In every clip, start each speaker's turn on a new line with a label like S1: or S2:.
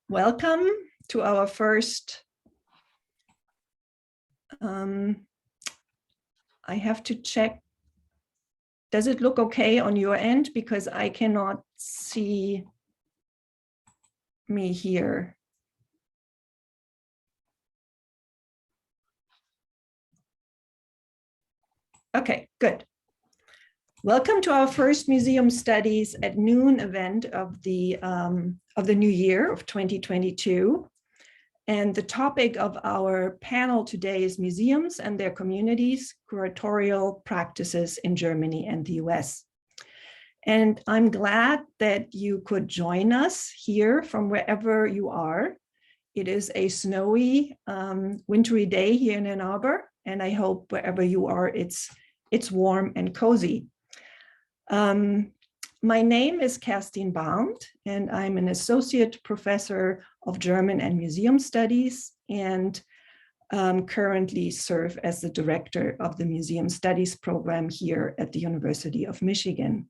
S1: Welcome to our first, I have to check, does it look okay on your end? Because I cannot see me here. Okay, good. Welcome to our first museum studies at noon event of the new year of 2022. And the topic of our panel today is museums and their communities, curatorial practices in Germany and the US. And I'm glad that you could join us here from wherever you are. It is a snowy, wintry day here in Ann Arbor, and I hope wherever you are, it's warm and cozy. My name is Kerstin Barmt, and I'm an associate professor of German and Museum Studies, and currently serve as the director of the Museum Studies program here at the University of Michigan.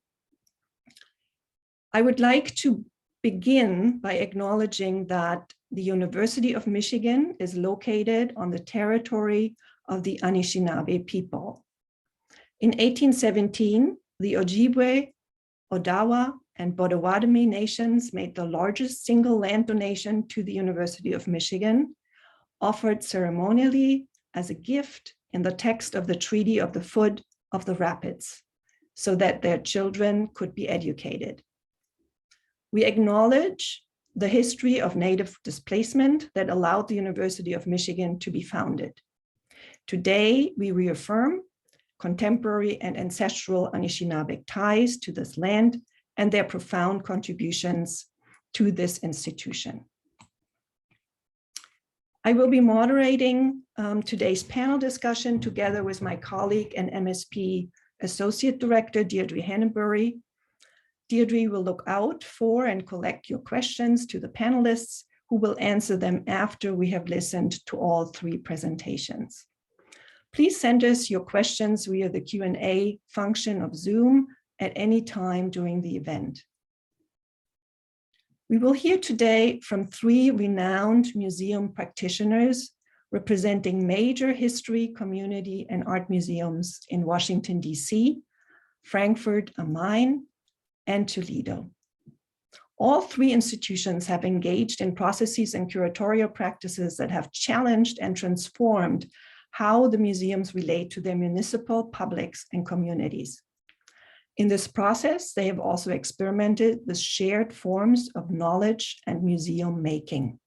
S1: I would like to begin by acknowledging that the University of Michigan is located on the territory of the Anishinaabe people. In 1817, the Ojibwe, Odawa, and Potawatomi nations made the largest single land donation to the University of Michigan, offered ceremonially as a gift in the text of the Treaty of the Foot of the Rapids, so that their children could be educated. We acknowledge the history of Native displacement that allowed the University of Michigan to be founded. Today, we reaffirm contemporary and ancestral Anishinaabe ties to this land and their profound contributions to this institution. I will be moderating today's panel discussion together with my colleague and MSP Associate Director, Deirdre Hanenbury. Deirdre will look out for and collect your questions to the panelists, who will answer them after we have listened to all three presentations. Please send us your questions via the Q&A function of Zoom at any time during the event. We will hear today from three renowned museum practitioners representing major history, community, and art museums in Washington, DC, Frankfurt am Main, and Toledo. All three institutions have engaged in processes and curatorial practices that have challenged and transformed how the museums relate to their municipal publics and communities. In this process, they have also experimented with shared forms of knowledge and museum making.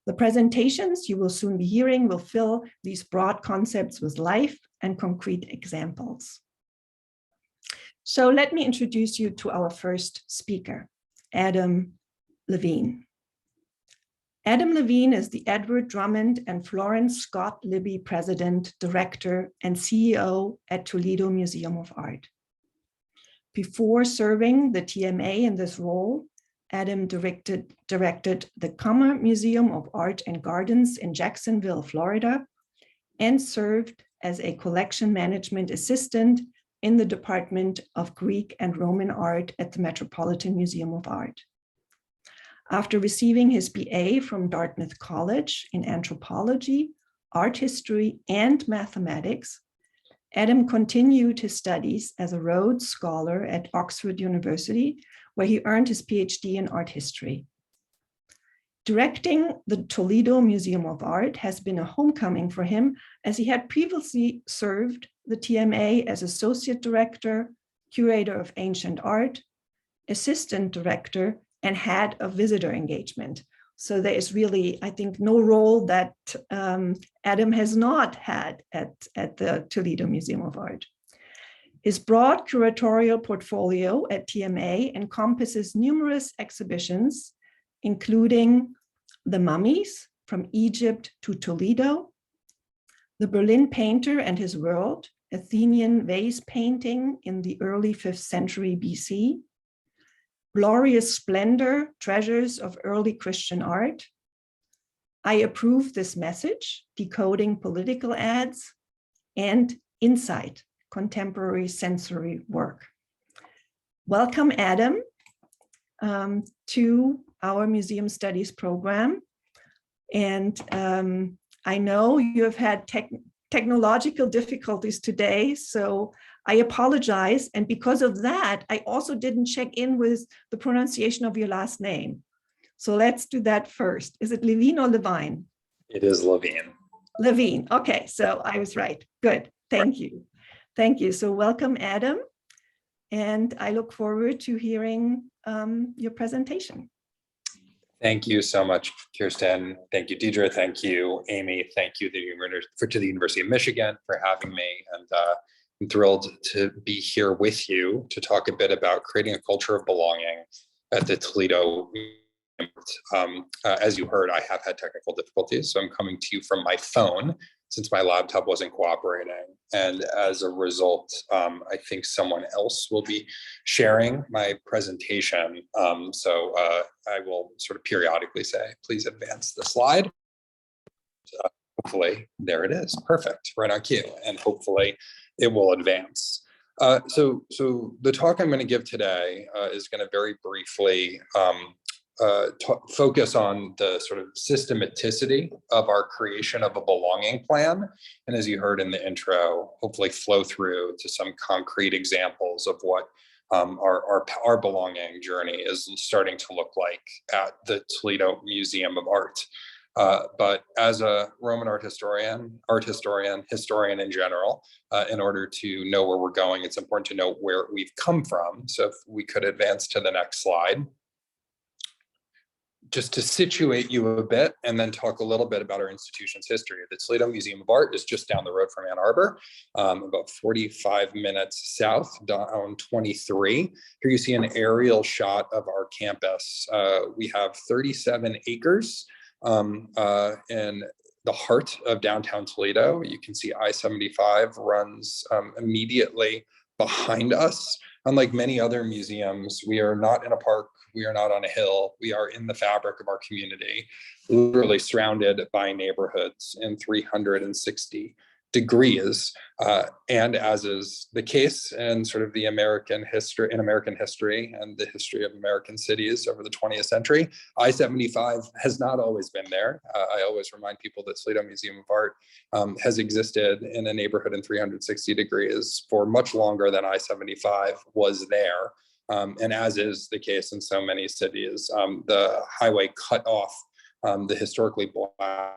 S1: The presentations you will soon be hearing will fill these broad concepts with life and concrete examples. So let me introduce you to our first speaker, Adam Levine. Adam Levine is the Edward Drummond and Florence Scott Libby President, Director, and CEO at Toledo Museum of Art. Before serving the TMA in this role, Adam directed the Kummer Museum of Art and Gardens in Jacksonville, Florida, and served as a collection management assistant in the Department of Greek and Roman Art at the Metropolitan Museum of Art. After receiving his BA from Dartmouth College in anthropology, art history, and mathematics, Adam continued his studies as a Rhodes Scholar at Oxford University, where he earned his PhD in art history. Directing the Toledo Museum of Art has been a homecoming for him, as he had previously served the TMA as Associate Director, Curator of Ancient Art, Assistant Director, and Head of Visitor Engagement. So there is really, I think, no role that Adam has not had at the Toledo Museum of Art. His broad curatorial portfolio at TMA encompasses numerous exhibitions, including The Mummies, From Egypt to Toledo, The Berlin Painter and His World, Athenian vase painting in the early 5th century BC, Glorious Splendor, Treasures of Early Christian Art, I Approve This Message, Decoding Political Ads, and Insight, Contemporary Sensory Work. Welcome, Adam, to our museum studies program. And I know you have had technological difficulties today, so I apologize. And because of that, I also didn't check in with the pronunciation of your last name. So let's do that first. Is it Levine or Levine?
S2: It is Levine.
S1: Levine. Okay, so I was right. Good. Thank you. Thank you. So welcome, Adam. And I look forward to hearing your presentation.
S2: Thank you so much, Kirsten. Thank you, Deidre. Thank you, Amy. Thank you to the University of Michigan for having me. And I'm thrilled to be here with you to talk a bit about creating a culture of belonging at the Toledo. As you heard, I have had technical difficulties, so I'm coming to you from my phone since my laptop wasn't cooperating. And as a result, I think someone else will be sharing my presentation. So I will sort of periodically say, please advance the slide. Hopefully, there it is. Perfect, right on cue. And hopefully it will advance. So the talk I'm going to give today is going to very briefly focus on the sort of systematicity of our creation of a belonging plan. And as you heard in the intro, hopefully flow through to some concrete examples of what our belonging journey is starting to look like at the Toledo Museum of Art. But as a Roman art historian in general, in order to know where we're going, it's important to know where we've come from. So if we could advance to the next slide. Just to situate you a bit and then talk a little bit about our institution's history. The Toledo Museum of Art is just down the road from Ann Arbor, about 45 minutes south, down 23. Here you see an aerial shot of our campus. We have 37 acres in the heart of downtown Toledo. You can see I-75 runs immediately behind us. Unlike many other museums, we are not in a park, we are not on a hill, we are in the fabric of our community, literally surrounded by neighborhoods in 360 degrees. And as is the case in sort of the American history and the history of American cities over the 20th century, I-75 has not always been there. I always remind people that Toledo Museum of Art has existed in a neighborhood in 360 degrees for much longer than I-75 was there. And as is the case in so many cities, the highway cut off the historically black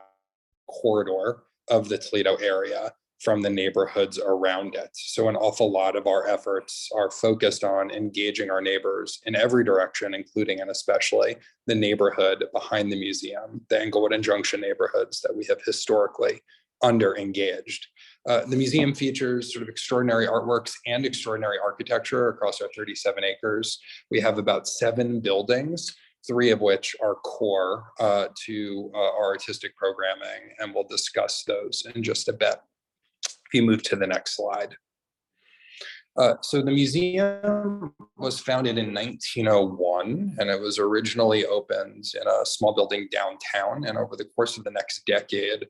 S2: corridor of the Toledo area from the neighborhoods around it. So an awful lot of our efforts are focused on engaging our neighbors in every direction, including and especially the neighborhood behind the museum, the Englewood and Junction neighborhoods that we have historically under-engaged. The museum features sort of extraordinary artworks and extraordinary architecture across our 37 acres. We have about 7 buildings, 3 of which are core to our artistic programming, and we'll discuss those in just a bit. If you move to the next slide. So the museum was founded in 1901, and it was originally opened in a small building downtown. And over the course of the next decade,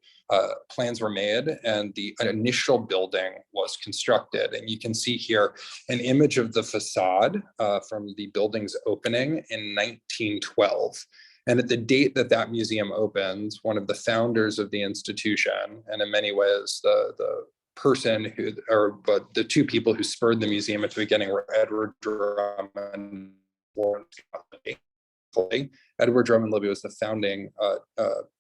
S2: plans were made and the initial building was constructed. And you can see here an image of the facade from the building's opening in 1912. And at the date that that museum opened, one of the founders of the institution, and in many ways the two people who spurred the museum at the beginning were Edward Drummond and Lawrence Libby. Edward Drummond Libby was the founding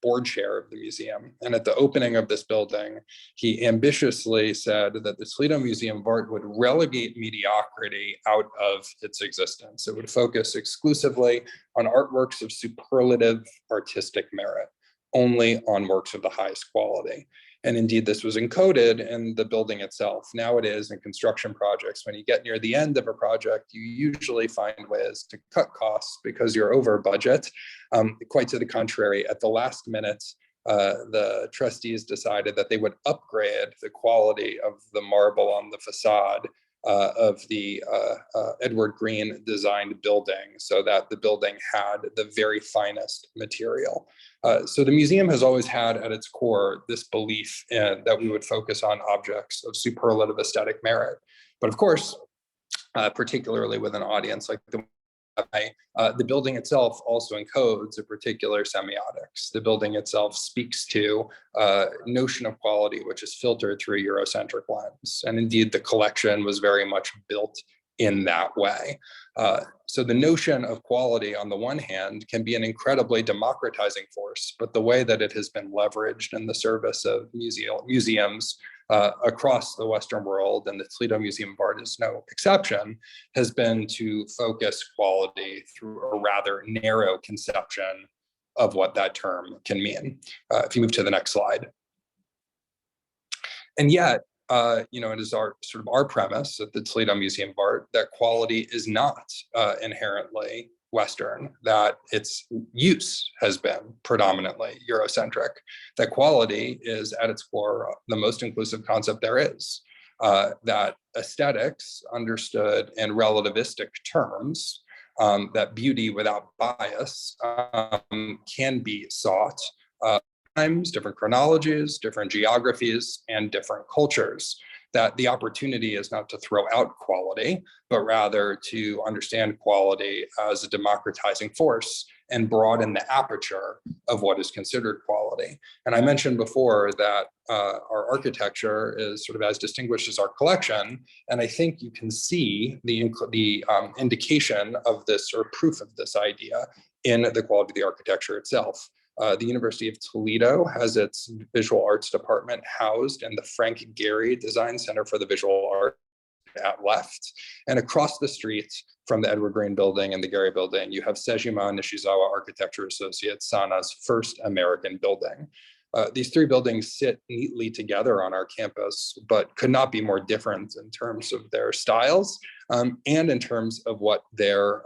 S2: board chair of the museum. And at the opening of this building, he ambitiously said that the Toledo Museum of Art would relegate mediocrity out of its existence. It would focus exclusively on artworks of superlative artistic merit, only on works of the highest quality. And indeed, this was encoded in the building itself. Nowadays, in construction projects, when you get near the end of a project, you usually find ways to cut costs because you're over budget. Quite to the contrary, at the last minute, the trustees decided that they would upgrade the quality of the marble on the facade of the Edward Green designed building so that the building had the very finest material. So the museum has always had at its core this belief that we would focus on objects of superlative aesthetic merit. But of course, particularly with an audience like the The building itself also encodes a particular semiotics. The building itself speaks to a notion of quality, which is filtered through a Eurocentric lens. And indeed, the collection was very much built in that way. So the notion of quality on the one hand can be an incredibly democratizing force, but the way that it has been leveraged in the service of museums across the Western world, and the Toledo Museum of Art is no exception, has been to focus quality through a rather narrow conception of what that term can mean. If you move to the next slide. And yet, it is our premise at the Toledo Museum of Art that quality is not inherently Western, that its use has been predominantly Eurocentric, that quality is at its core the most inclusive concept there is, that aesthetics understood in relativistic terms, that beauty without bias can be sought times, different chronologies, different geographies, and different cultures. That the opportunity is not to throw out quality, but rather to understand quality as a democratizing force and broaden the aperture of what is considered quality. And I mentioned before that our architecture is sort of as distinguished as our collection, and I think you can see the indication of this, or proof of this idea, in the quality of the architecture itself. The University of Toledo has its visual arts department housed in the Frank Gehry Design Center for the Visual Arts at left. And across the street from the Edward Green Building and the Gehry Building, you have Sejima Nishizawa Architecture Associates, Sana's first American building. These three buildings sit neatly together on our campus, but could not be more different in terms of their styles and in terms of what their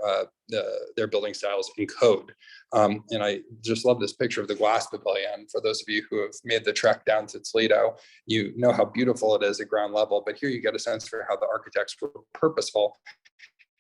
S2: building styles encode. And I just love this picture of the glass pavilion. For those of you who have made the trek down to Toledo, you know how beautiful it is at ground level, but here you get a sense for how the architects were purposeful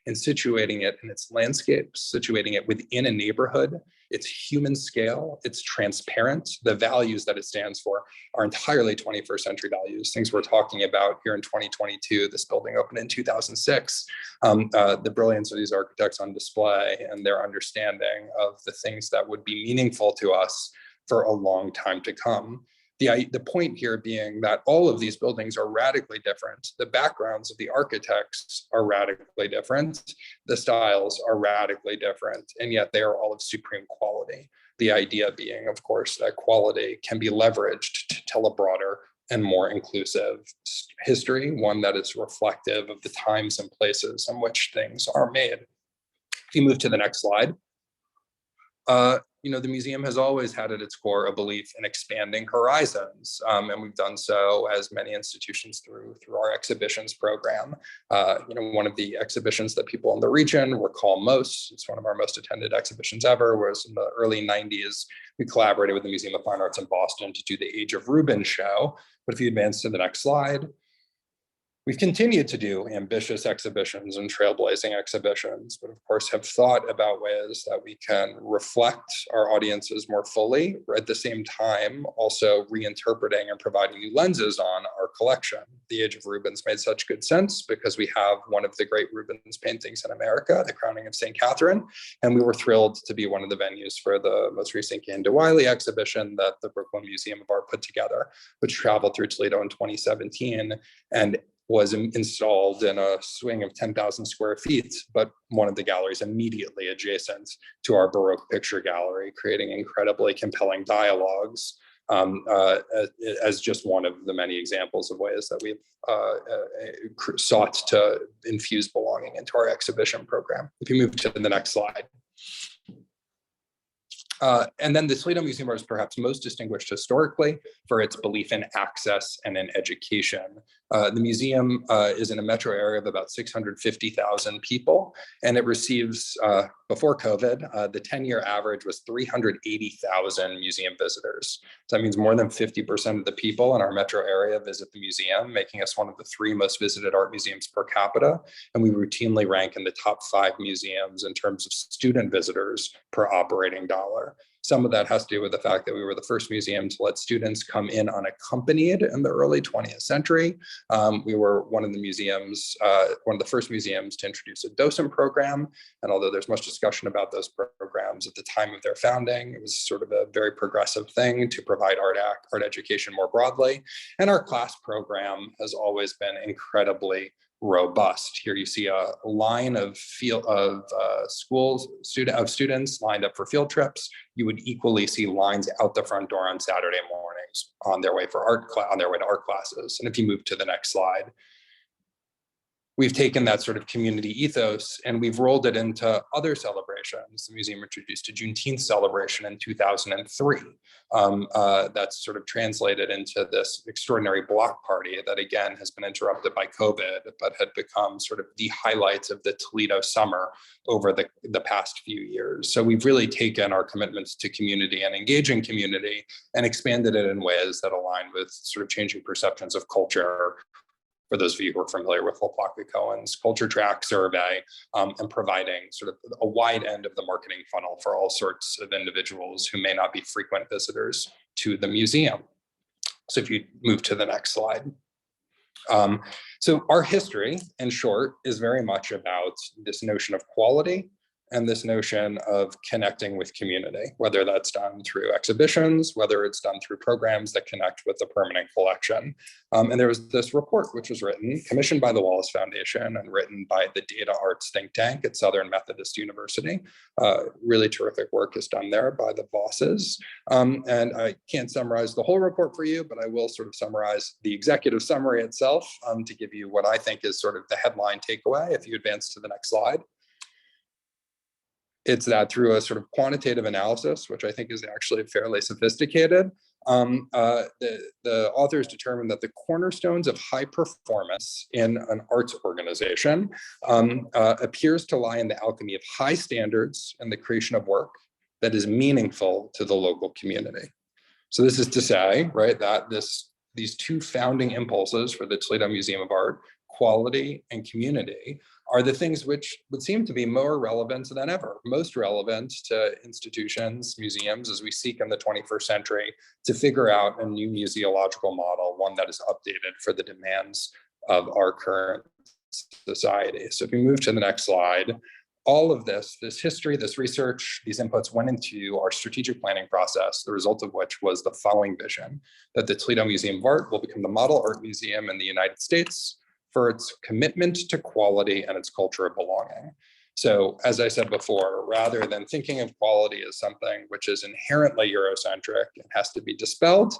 S2: in situating it in its landscape, situating it within a neighborhood. It's human scale, it's transparent. The values that it stands for are entirely 21st century values, things we're talking about here in 2022. This building opened in 2006. The brilliance of these architects on display and their understanding of the things that would be meaningful to us for a long time to come. The point here being that all of these buildings are radically different. The backgrounds of the architects are radically different. The styles are radically different, and yet they are all of supreme quality. The idea being, of course, that quality can be leveraged to tell a broader and more inclusive history, one that is reflective of the times and places in which things are made. If you move to the next slide. The museum has always had at its core a belief in expanding horizons, and we've done so as many institutions through our exhibitions program. One of the exhibitions that people in the region recall most, it's one of our most attended exhibitions ever, was in the early 90s. We collaborated with the Museum of Fine Arts in Boston to do the Age of Rubens show. But if you advance to the next slide, we've continued to do ambitious exhibitions and trailblazing exhibitions, but of course have thought about ways that we can reflect our audiences more fully, at the same time also reinterpreting and providing new lenses on our collection. The Age of Rubens made such good sense because we have one of the great Rubens paintings in America, the Crowning of St. Catherine, and we were thrilled to be one of the venues for the most recent Canada Wiley exhibition that the Brooklyn Museum of Art put together, which traveled through Toledo in 2017 and was installed in a swing of 10,000 square feet, but one of the galleries immediately adjacent to our Baroque picture gallery, creating incredibly compelling dialogues as just one of the many examples of ways that we've sought to infuse belonging into our exhibition program. If you move to the next slide. And then the Toledo Museum of Art is perhaps most distinguished historically for its belief in access and in education. The museum is in a metro area of about 650,000 people, and it receives, before COVID, the 10-year average was 380,000 museum visitors. So that means more than 50% of the people in our metro area visit the museum, making us one of the 3 most visited art museums per capita. And we routinely rank in the top 5 museums in terms of student visitors per operating dollar. Some of that has to do with the fact that we were the first museum to let students come in unaccompanied in the early 20th century. We were one of the first museums to introduce a docent program. And although there's much discussion about those programs at the time of their founding, it was sort of a very progressive thing to provide art education more broadly. And our class program has always been incredibly robust. Here you see a line of students lined up for field trips. You would equally see lines out the front door on Saturday mornings on their way to art classes. And if you move to the next slide, we've taken that sort of community ethos and we've rolled it into other celebrations. The museum introduced a Juneteenth celebration in 2003. That's sort of translated into this extraordinary block party that again has been interrupted by COVID, but had become sort of the highlights of the Toledo summer over the past few years. So we've really taken our commitments to community and engaging community and expanded it in ways that align with sort of changing perceptions of culture. For those of you who are familiar with LaPlante-Cohen's culture track survey, and providing sort of a wide end of the marketing funnel for all sorts of individuals who may not be frequent visitors to the museum. So if you move to the next slide. So our history, in short, is very much about this notion of quality and this notion of connecting with community, whether that's done through exhibitions, whether it's done through programs that connect with the permanent collection. And there was this report which was written, commissioned by the Wallace Foundation and written by the Data Arts think tank at Southern Methodist University. Really terrific work is done there by the bosses. And I can't summarize the whole report for you, but I will sort of summarize the executive summary itself to give you what I think is sort of the headline takeaway if you advance to the next slide. It's that through a sort of quantitative analysis, which I think is actually fairly sophisticated, the authors determined that the cornerstones of high performance in an arts organization appears to lie in the alchemy of high standards and the creation of work that is meaningful to the local community. So this is to say, right, that these two founding impulses for the Toledo Museum of Art, quality and community, are the things which would seem to be more relevant than ever, most relevant to institutions, museums, as we seek in the 21st century to figure out a new museological model, one that is updated for the demands of our current society. So if we move to the next slide, all of this history, this research, these inputs went into our strategic planning process, the result of which was the following vision, that the Toledo Museum of Art will become the model art museum in the United States for its commitment to quality and its culture of belonging. So as I said before, rather than thinking of quality as something which is inherently Eurocentric and has to be dispelled,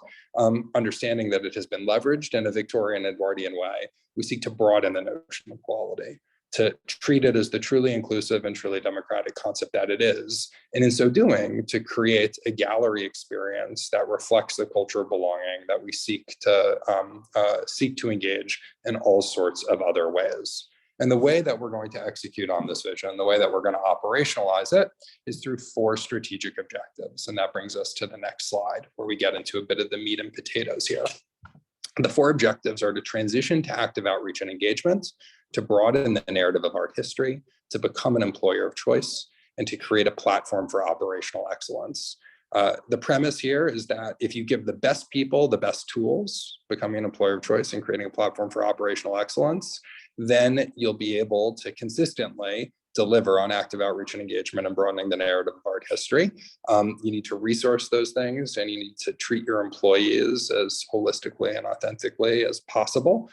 S2: understanding that it has been leveraged in a Victorian Edwardian way, we seek to broaden the notion of quality, to treat it as the truly inclusive and truly democratic concept that it is. And in so doing, to create a gallery experience that reflects the culture of belonging that we seek to engage in all sorts of other ways. And the way that we're going to execute on this vision, the way that we're going to operationalize it, is through 4 strategic objectives. And that brings us to the next slide, where we get into a bit of the meat and potatoes here. The 4 objectives are to transition to active outreach and engagement, to broaden the narrative of art history, to become an employer of choice, and to create a platform for operational excellence. The premise here is that if you give the best people the best tools, becoming an employer of choice and creating a platform for operational excellence, then you'll be able to consistently deliver on active outreach and engagement and broadening the narrative of art history. You need to resource those things, and you need to treat your employees as holistically and authentically as possible.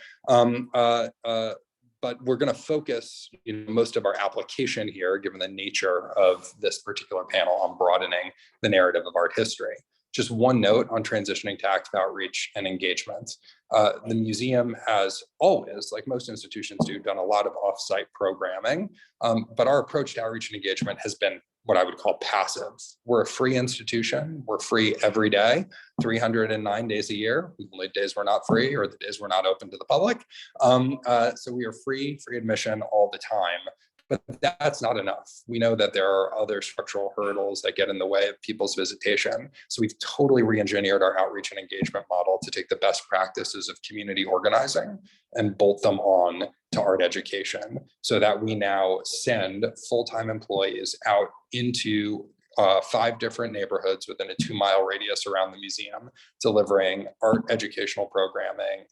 S2: But we're going to focus most of our application here, given the nature of this particular panel, on broadening the narrative of art history. Just one note on transitioning to active outreach and engagement. The museum has always, like most institutions do, done a lot of off-site programming, but our approach to outreach and engagement has been what I would call passive. We're a free institution. We're free every day, 309 days a year. The only days we're not free or the days we're not open to the public. So we are free admission all the time. But that's not enough. We know that there are other structural hurdles that get in the way of people's visitation. So we've totally re-engineered our outreach and engagement model to take the best practices of community organizing and bolt them on to art education, so that we now send full-time employees out into 5 different neighborhoods within a 2-mile radius around the museum, delivering art educational programming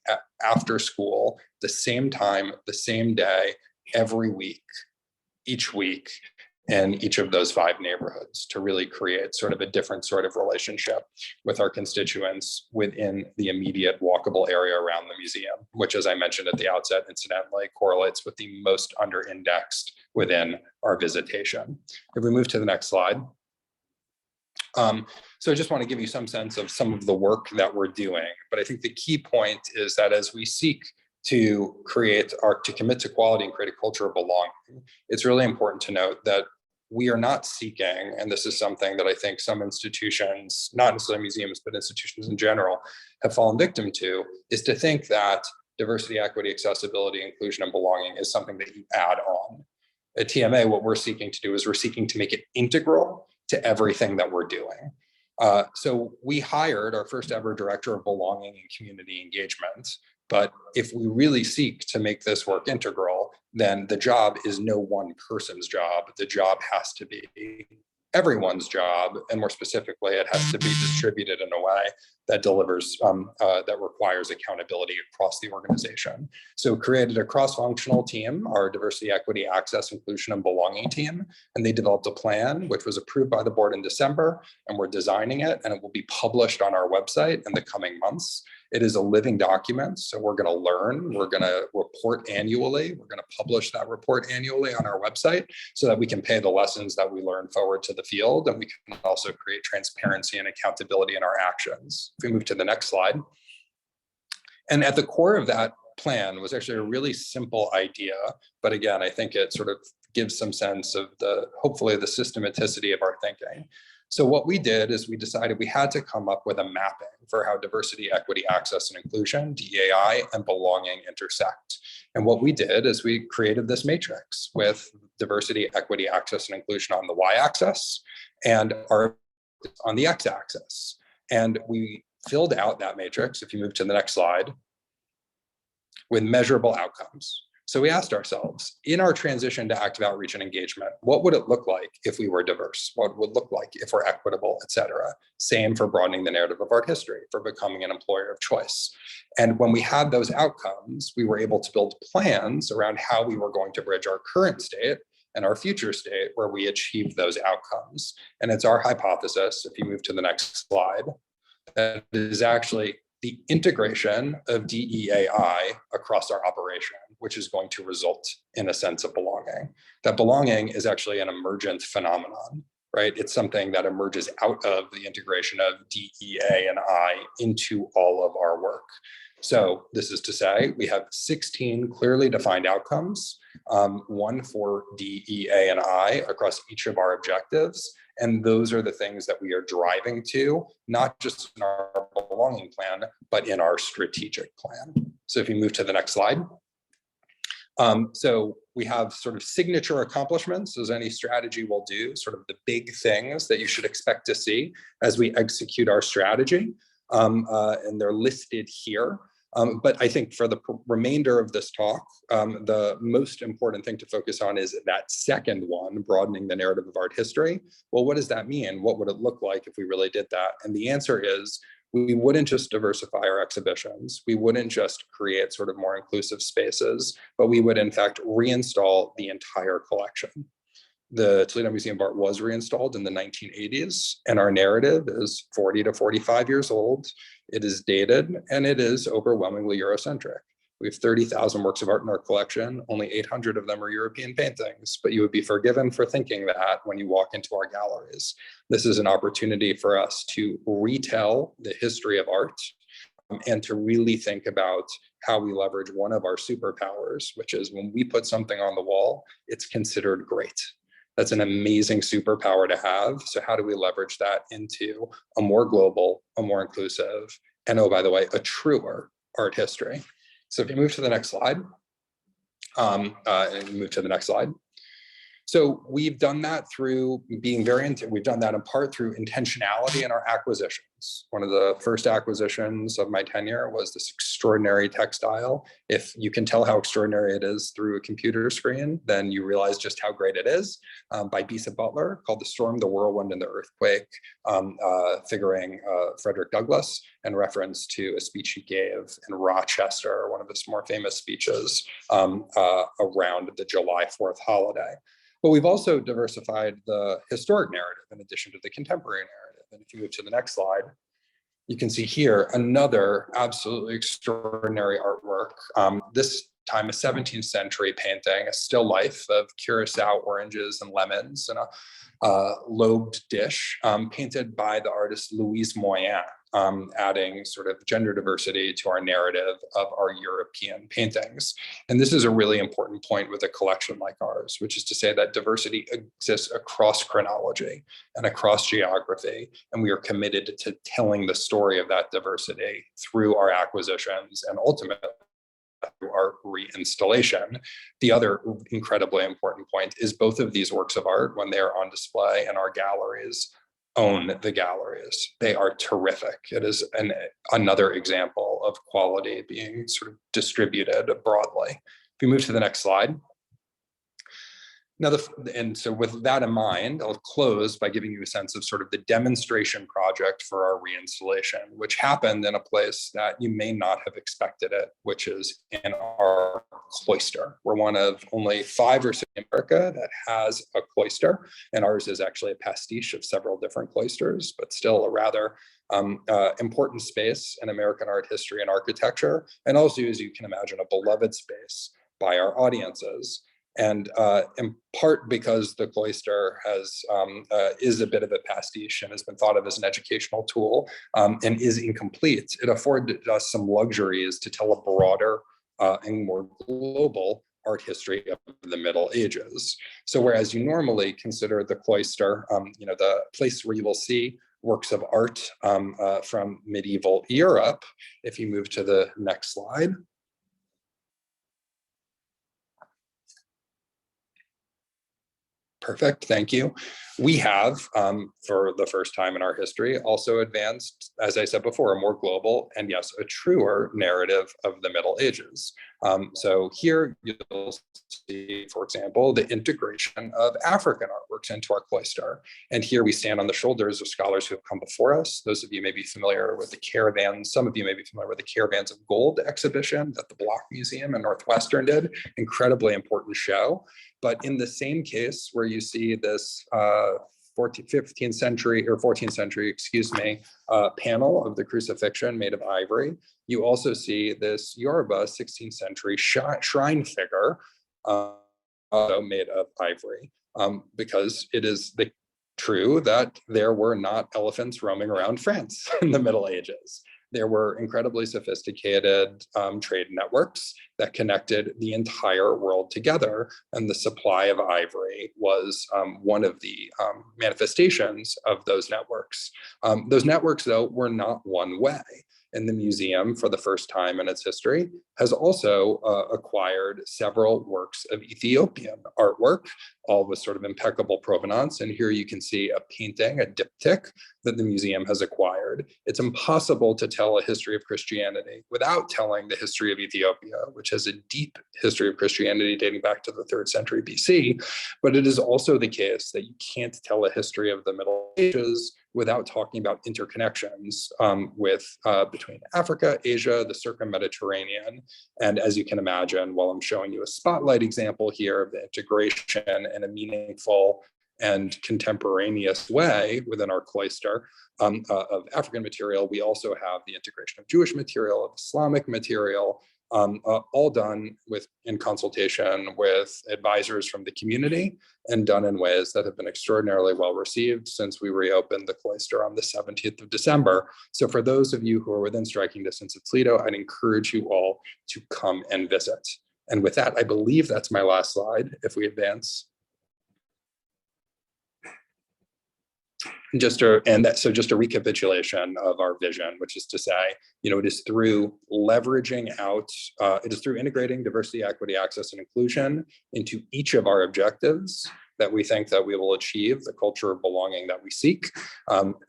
S2: after school, the same time, the same day, every week, each week, in each of those 5 neighborhoods, to really create sort of a different sort of relationship with our constituents within the immediate walkable area around the museum, which, as I mentioned at the outset, incidentally correlates with the most under-indexed within our visitation. If we move to the next slide. So I just want to give you some sense of some of the work that we're doing, but I think the key point is that as we seek to commit to quality and create a culture of belonging, it's really important to note that we are not seeking, and this is something that I think some institutions, not necessarily museums, but institutions in general, have fallen victim to, is to think that diversity, equity, accessibility, inclusion, and belonging is something that you add on. At TMA, what we're seeking to do is we're seeking to make it integral to everything that we're doing. So we hired our first ever director of belonging and community engagement. But if we really seek to make this work integral, then the job is no one person's job. The job has to be everyone's job, and more specifically, it has to be distributed in a way that delivers, that requires accountability across the organization. So created a cross-functional team, our diversity, equity, access, inclusion, and belonging team, and they developed a plan which was approved by the board in December, and we're designing it, and it will be published on our website in the coming months. It is a living document, so we're going to learn, we're going to report annually, we're going to publish that report annually on our website so that we can pay the lessons that we learn forward to the field, and we can also create transparency and accountability in our actions. If we move to the next slide. And at the core of that plan was actually a really simple idea, but again, I think it sort of gives some sense of hopefully the systematicity of our thinking. So what we did is we decided we had to come up with a mapping for how diversity, equity, access, and inclusion, DEI, and belonging intersect. And what we did is we created this matrix with diversity, equity, access, and inclusion on the y-axis and our on the x-axis. And we filled out that matrix, if you move to the next slide, with measurable outcomes. So we asked ourselves, in our transition to active outreach and engagement, what would it look like if we were diverse? What would it look like if we're equitable, et cetera? Same for broadening the narrative of art history, for becoming an employer of choice. And when we had those outcomes, we were able to build plans around how we were going to bridge our current state and our future state where we achieve those outcomes. And it's our hypothesis, if you move to the next slide, that is actually the integration of DEAI across our operation, which is going to result in a sense of belonging. That belonging is actually an emergent phenomenon, right? It's something that emerges out of the integration of DEA and I into all of our work. So this is to say, we have 16 clearly defined outcomes, one for DEA and I across each of our objectives. And those are the things that we are driving to, not just in our belonging plan, but in our strategic plan. So if you move to the next slide. So we have sort of signature accomplishments, as any strategy will do, sort of the big things that you should expect to see as we execute our strategy. And they're listed here. But I think for the remainder of this talk, the most important thing to focus on is that second one, broadening the narrative of art history. Well, what does that mean? What would it look like if we really did that? And the answer is, we wouldn't just diversify our exhibitions. We wouldn't just create sort of more inclusive spaces, but we would in fact reinstall the entire collection. The Toledo Museum of Art was reinstalled in the 1980s, and our narrative is 40 to 45 years old. It is dated, and it is overwhelmingly Eurocentric. We have 30,000 works of art in our collection. Only 800 of them are European paintings, but you would be forgiven for thinking that when you walk into our galleries. This is an opportunity for us to retell the history of art and to really think about how we leverage one of our superpowers, which is when we put something on the wall, it's considered great. That's an amazing superpower to have. So how do we leverage that into a more global, a more inclusive, and oh, by the way, a truer art history? So if you move to the next slide, So we've done that through being we've done that in part through intentionality in our acquisitions. One of the first acquisitions of my tenure was this extraordinary textile. If you can tell how extraordinary it is through a computer screen, then you realize just how great it is, by Bisa Butler, called The Storm, the Whirlwind, and the Earthquake, figuring Frederick Douglass, in reference to a speech he gave in Rochester, one of his more famous speeches, around the July 4th holiday. But we've also diversified the historic narrative in addition to the contemporary narrative. And if you move to the next slide, you can see here another absolutely extraordinary artwork. This time a 17th century painting, a still life of Curacao oranges and lemons in a lobed dish, painted by the artist Louise Moyen, adding sort of gender diversity to our narrative of our European paintings. And this is a really important point with a collection like ours, which is to say that diversity exists across chronology and across geography. And we are committed to telling the story of that diversity through our acquisitions and ultimately through our reinstallation. The other incredibly important point is both of these works of art, when they are on display in our galleries, own the galleries. They are terrific. It is another example of quality being sort of distributed broadly. If we move to the next slide. Now, and so with that in mind, I'll close by giving you a sense of sort of the demonstration project for our reinstallation, which happened in a place that you may not have expected it, which is in our cloister. We're one of only 5 or 6 in America that has a cloister, and ours is actually a pastiche of several different cloisters, but still a rather important space in American art history and architecture, and also, as you can imagine, a beloved space by our audiences. And in part because the cloister is a bit of a pastiche and has been thought of as an educational tool, and is incomplete, it afforded us some luxuries to tell a broader and more global art history of the Middle Ages. So whereas you normally consider the cloister, the place where you will see works of art from medieval Europe, if you move to the next slide. Perfect, thank you. We have, for the first time in our history, also advanced, as I said before, a more global and yes, a truer narrative of the Middle Ages. So here you'll see, for example, the integration of African artworks into our cloister. And here we stand on the shoulders of scholars who have come before us. Those of you may be familiar with the Caravans, some of you may be familiar with the Caravans of Gold exhibition that the Block Museum in Northwestern did. Incredibly important show. But in the same case where you see this 15th century or 14th century, excuse me, panel of the crucifixion made of ivory, you also see this Yoruba 16th century shrine figure also made of ivory, because it is true that there were not elephants roaming around France in the Middle Ages. There were incredibly sophisticated trade networks that connected the entire world together, and the supply of ivory was one of the manifestations of those networks. Those networks, though, were not one way. And the museum, for the first time in its history, has also acquired several works of Ethiopian artwork, all with sort of impeccable provenance. And here you can see a painting, a diptych, that the museum has acquired. It's impossible to tell a history of Christianity without telling the history of Ethiopia, which has a deep history of Christianity dating back to the 3rd century BC. But it is also the case that you can't tell a history of the Middle Ages without talking about interconnections between Africa, Asia, the circum-Mediterranean. And as you can imagine, while I'm showing you a spotlight example here of the integration in a meaningful and contemporaneous way within our cloister of African material, we also have the integration of Jewish material, of Islamic material, all done in consultation with advisors from the community and done in ways that have been extraordinarily well received since we reopened the cloister on the 17th of December. So for those of you who are within striking distance of Toledo, I'd encourage you all to come and visit. And with that, I believe that's my last slide, if we advance. Just a recapitulation of our vision, which is to say, it is through leveraging out, it is through integrating diversity, equity, access, and inclusion into each of our objectives that we think that we will achieve the culture of belonging that we seek.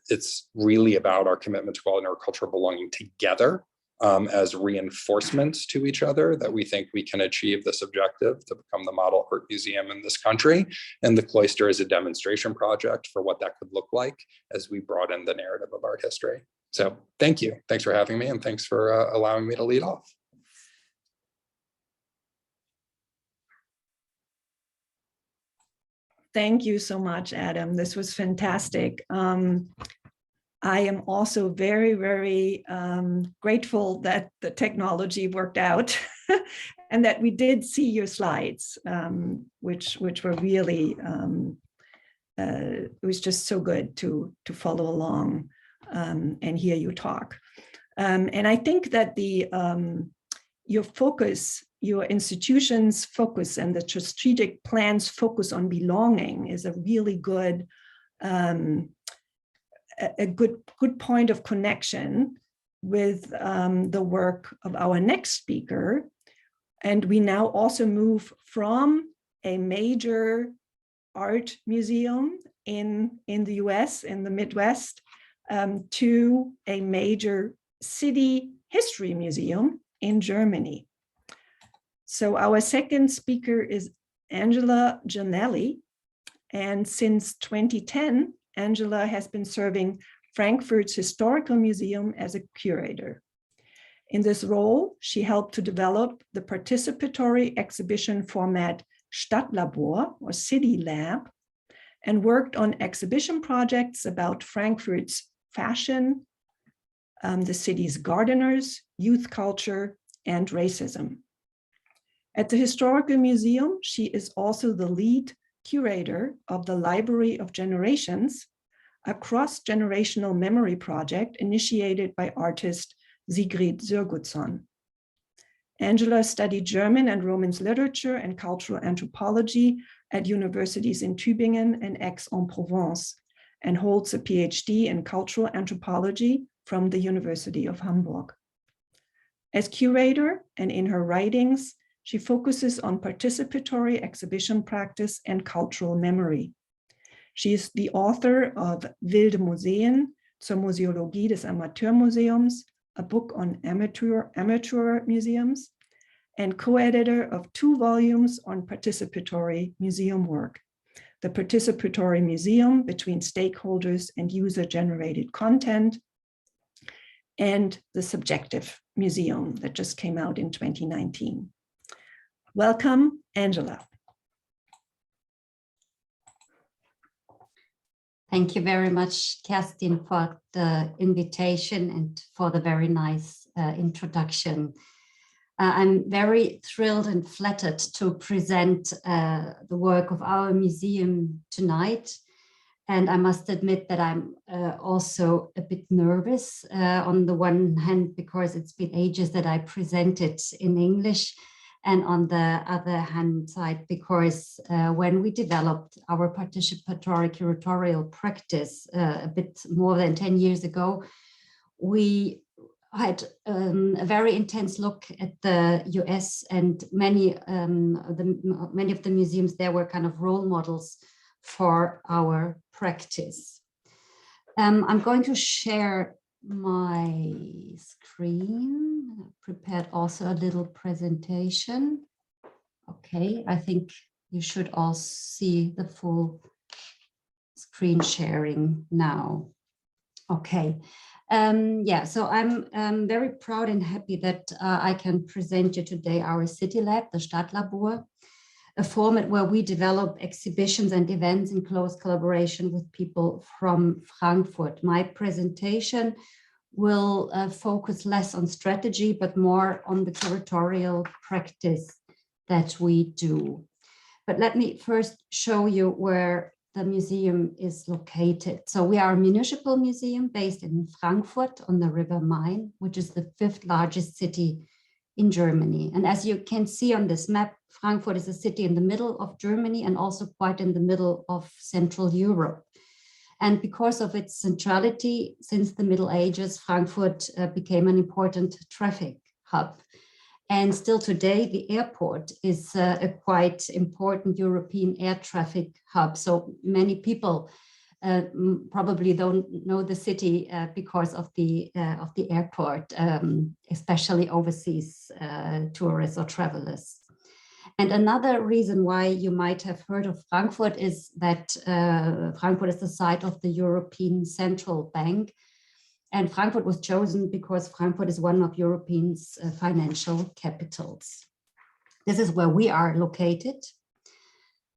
S2: It's really about our commitment to quality and our culture of belonging together as reinforcements to each other, that we think we can achieve this objective to become the model art museum in this country. And the cloister is a demonstration project for what that could look like as we broaden the narrative of art history. So thank you. Thanks for having me, and thanks for allowing me to lead off.
S1: Thank you so much, Adam. This was fantastic. I am also very, very grateful that the technology worked out and that we did see your slides, which were really, it was just so good to follow along and hear you talk. And I think that your focus, your institution's focus and the strategic plan's focus on belonging is a really good, a good point of connection with the work of our next speaker. And we now also move from a major art museum in the US, in the Midwest, to a major city history museum in Germany. So our second speaker is Angela Giannelli. And since 2010, Angela has been serving Frankfurt's Historical Museum as a curator. In this role, she helped to develop the participatory exhibition format Stadtlabor, or City Lab, and worked on exhibition projects about Frankfurt's fashion, the city's gardeners, youth culture, and racism. At the Historical Museum, she is also the lead curator of the Library of Generations, a cross-generational memory project initiated by artist Sigrid Sigurdsson. Angela studied German and Romance literature and cultural anthropology at universities in Tübingen and Aix-en-Provence, and holds a PhD in cultural anthropology from the University of Hamburg. As curator and in her writings, she focuses on participatory exhibition practice and cultural memory. She is the author of Wilde Museen zur Museologie des Amateurmuseums, a book on amateur museums, and co-editor of 2 volumes on participatory museum work, The Participatory Museum Between Stakeholders and User-Generated Content, and The Subjective Museum that just came out in 2019. Welcome, Angela.
S3: Thank you very much, Kerstin, for the invitation and for the very nice introduction. I'm very thrilled and flattered to present the work of our museum tonight. And I must admit that I'm also a bit nervous on the one hand, because it's been ages that I presented in English. And on the other hand side, because when we developed our participatory curatorial practice a bit more than 10 years ago, we had a very intense look at the US, and many of the museums there were kind of role models for our practice. I'm going to share my screen. I prepared also a little presentation. Okay, I think you should all see the full screen sharing now. Okay, yeah, so I'm very proud and happy that I can present you today our City Lab, the Stadtlabor, a format where we develop exhibitions and events in close collaboration with people from Frankfurt. My presentation will focus less on strategy, but more on the curatorial practice that we do. But let me first show you where the museum is located. So we are a municipal museum based in Frankfurt on the River Main, which is the 5th largest city in Germany. And as you can see on this map, Frankfurt is a city in the middle of Germany and also quite in the middle of Central Europe. And because of its centrality, since the Middle Ages, Frankfurt became an important traffic hub. And still today, the airport is a quite important European air traffic hub. So many people probably don't know the city because of the airport, especially overseas tourists or travelers. And another reason why you might have heard of Frankfurt is that Frankfurt is the site of the European Central Bank. And Frankfurt was chosen because Frankfurt is one of Europe's financial capitals. This is where we are located.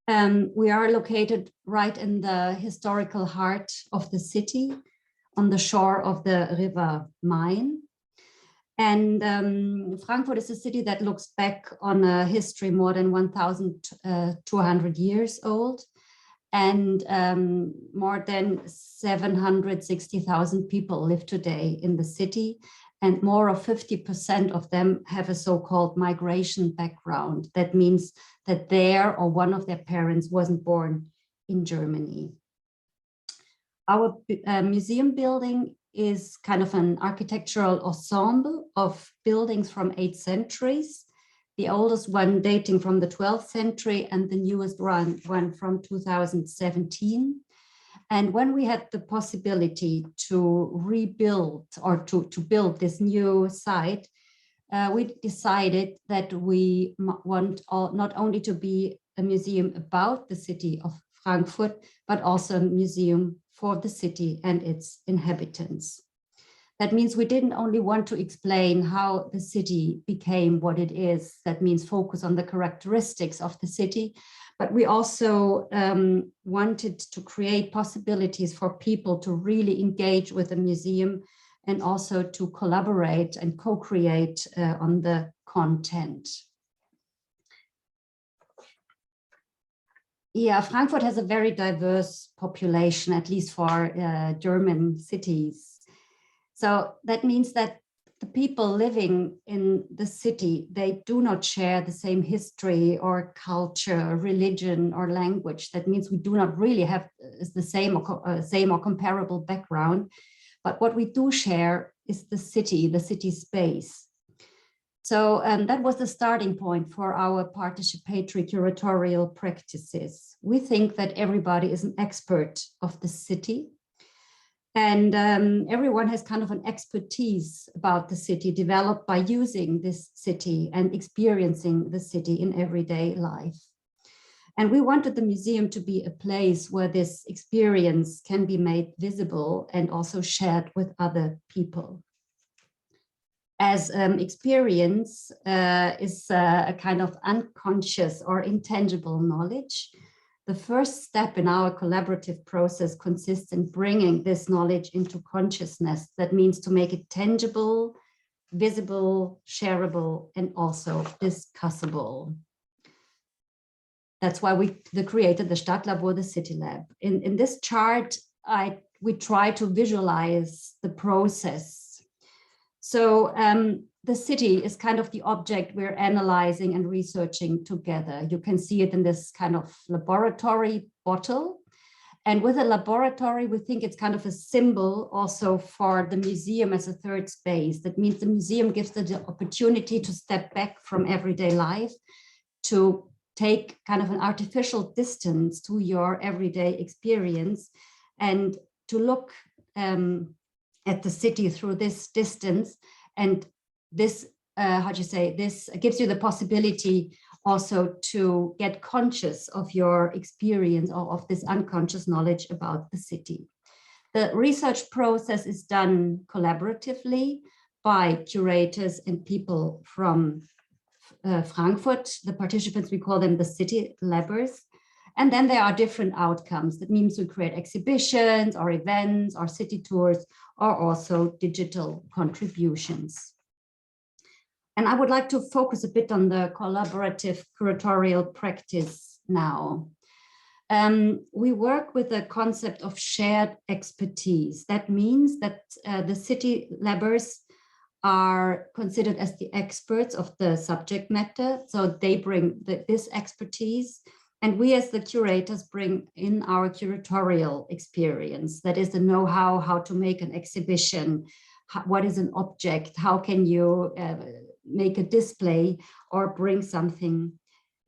S3: We are located right in the historical heart of the city, on the shore of the River Main. And Frankfurt is a city that looks back on a history more than 1,200 years old. And more than 760,000 people live today in the city, and more of 50% of them have a so-called migration background. That means that their or one of their parents wasn't born in Germany. Our museum building is kind of an architectural ensemble of buildings from 8 centuries. The oldest one dating from the 12th century and the newest one from 2017. And when we had the possibility to rebuild or to build this new site, we decided that we want not only to be a museum about the city of Frankfurt, but also a museum for the city and its inhabitants. That means we didn't only want to explain how the city became what it is. That means focus on the characteristics of the city, but we also wanted to create possibilities for people to really engage with the museum and also to collaborate and co-create on the content. Yeah, Frankfurt has a very diverse population, at least for German cities. So that means that the people living in the city, they do not share the same history or culture, religion or language. That means we do not really have the same or comparable background. But what we do share is the city space. So that was the starting point for our participatory curatorial practices. We think that everybody is an expert of the city. And everyone has kind of an expertise about the city developed by using this city and experiencing the city in everyday life. And we wanted the museum to be a place where this experience can be made visible and also shared with other people. As experience is a kind of unconscious or intangible knowledge, the first step in our collaborative process consists in bringing this knowledge into consciousness. That means to make it tangible, visible, shareable, and also discussable. That's why we created the Stadtlabor, the City Lab. In this chart, we try to visualize the process. So the city is kind of the object we're analyzing and researching together. You can see it in this kind of laboratory bottle. And with a laboratory, we think it's kind of a symbol also for the museum as a third space. That means the museum gives the opportunity to step back from everyday life, to take kind of an artificial distance to your everyday experience and to look at the city through this distance. And this, this gives you the possibility also to get conscious of your experience or of this unconscious knowledge about the city. The research process is done collaboratively by curators and people from Frankfurt. The participants, we call them the City Labbers. And then there are different outcomes. That means we create exhibitions or events or city tours or also digital contributions. And I would like to focus a bit on the collaborative curatorial practice now. We work with the concept of shared expertise. That means that the City Labbers are considered as the experts of the subject matter. So they bring this expertise. And we as the curators bring in our curatorial experience. That is the know-how, how to make an exhibition, what is an object, how can you make a display or bring something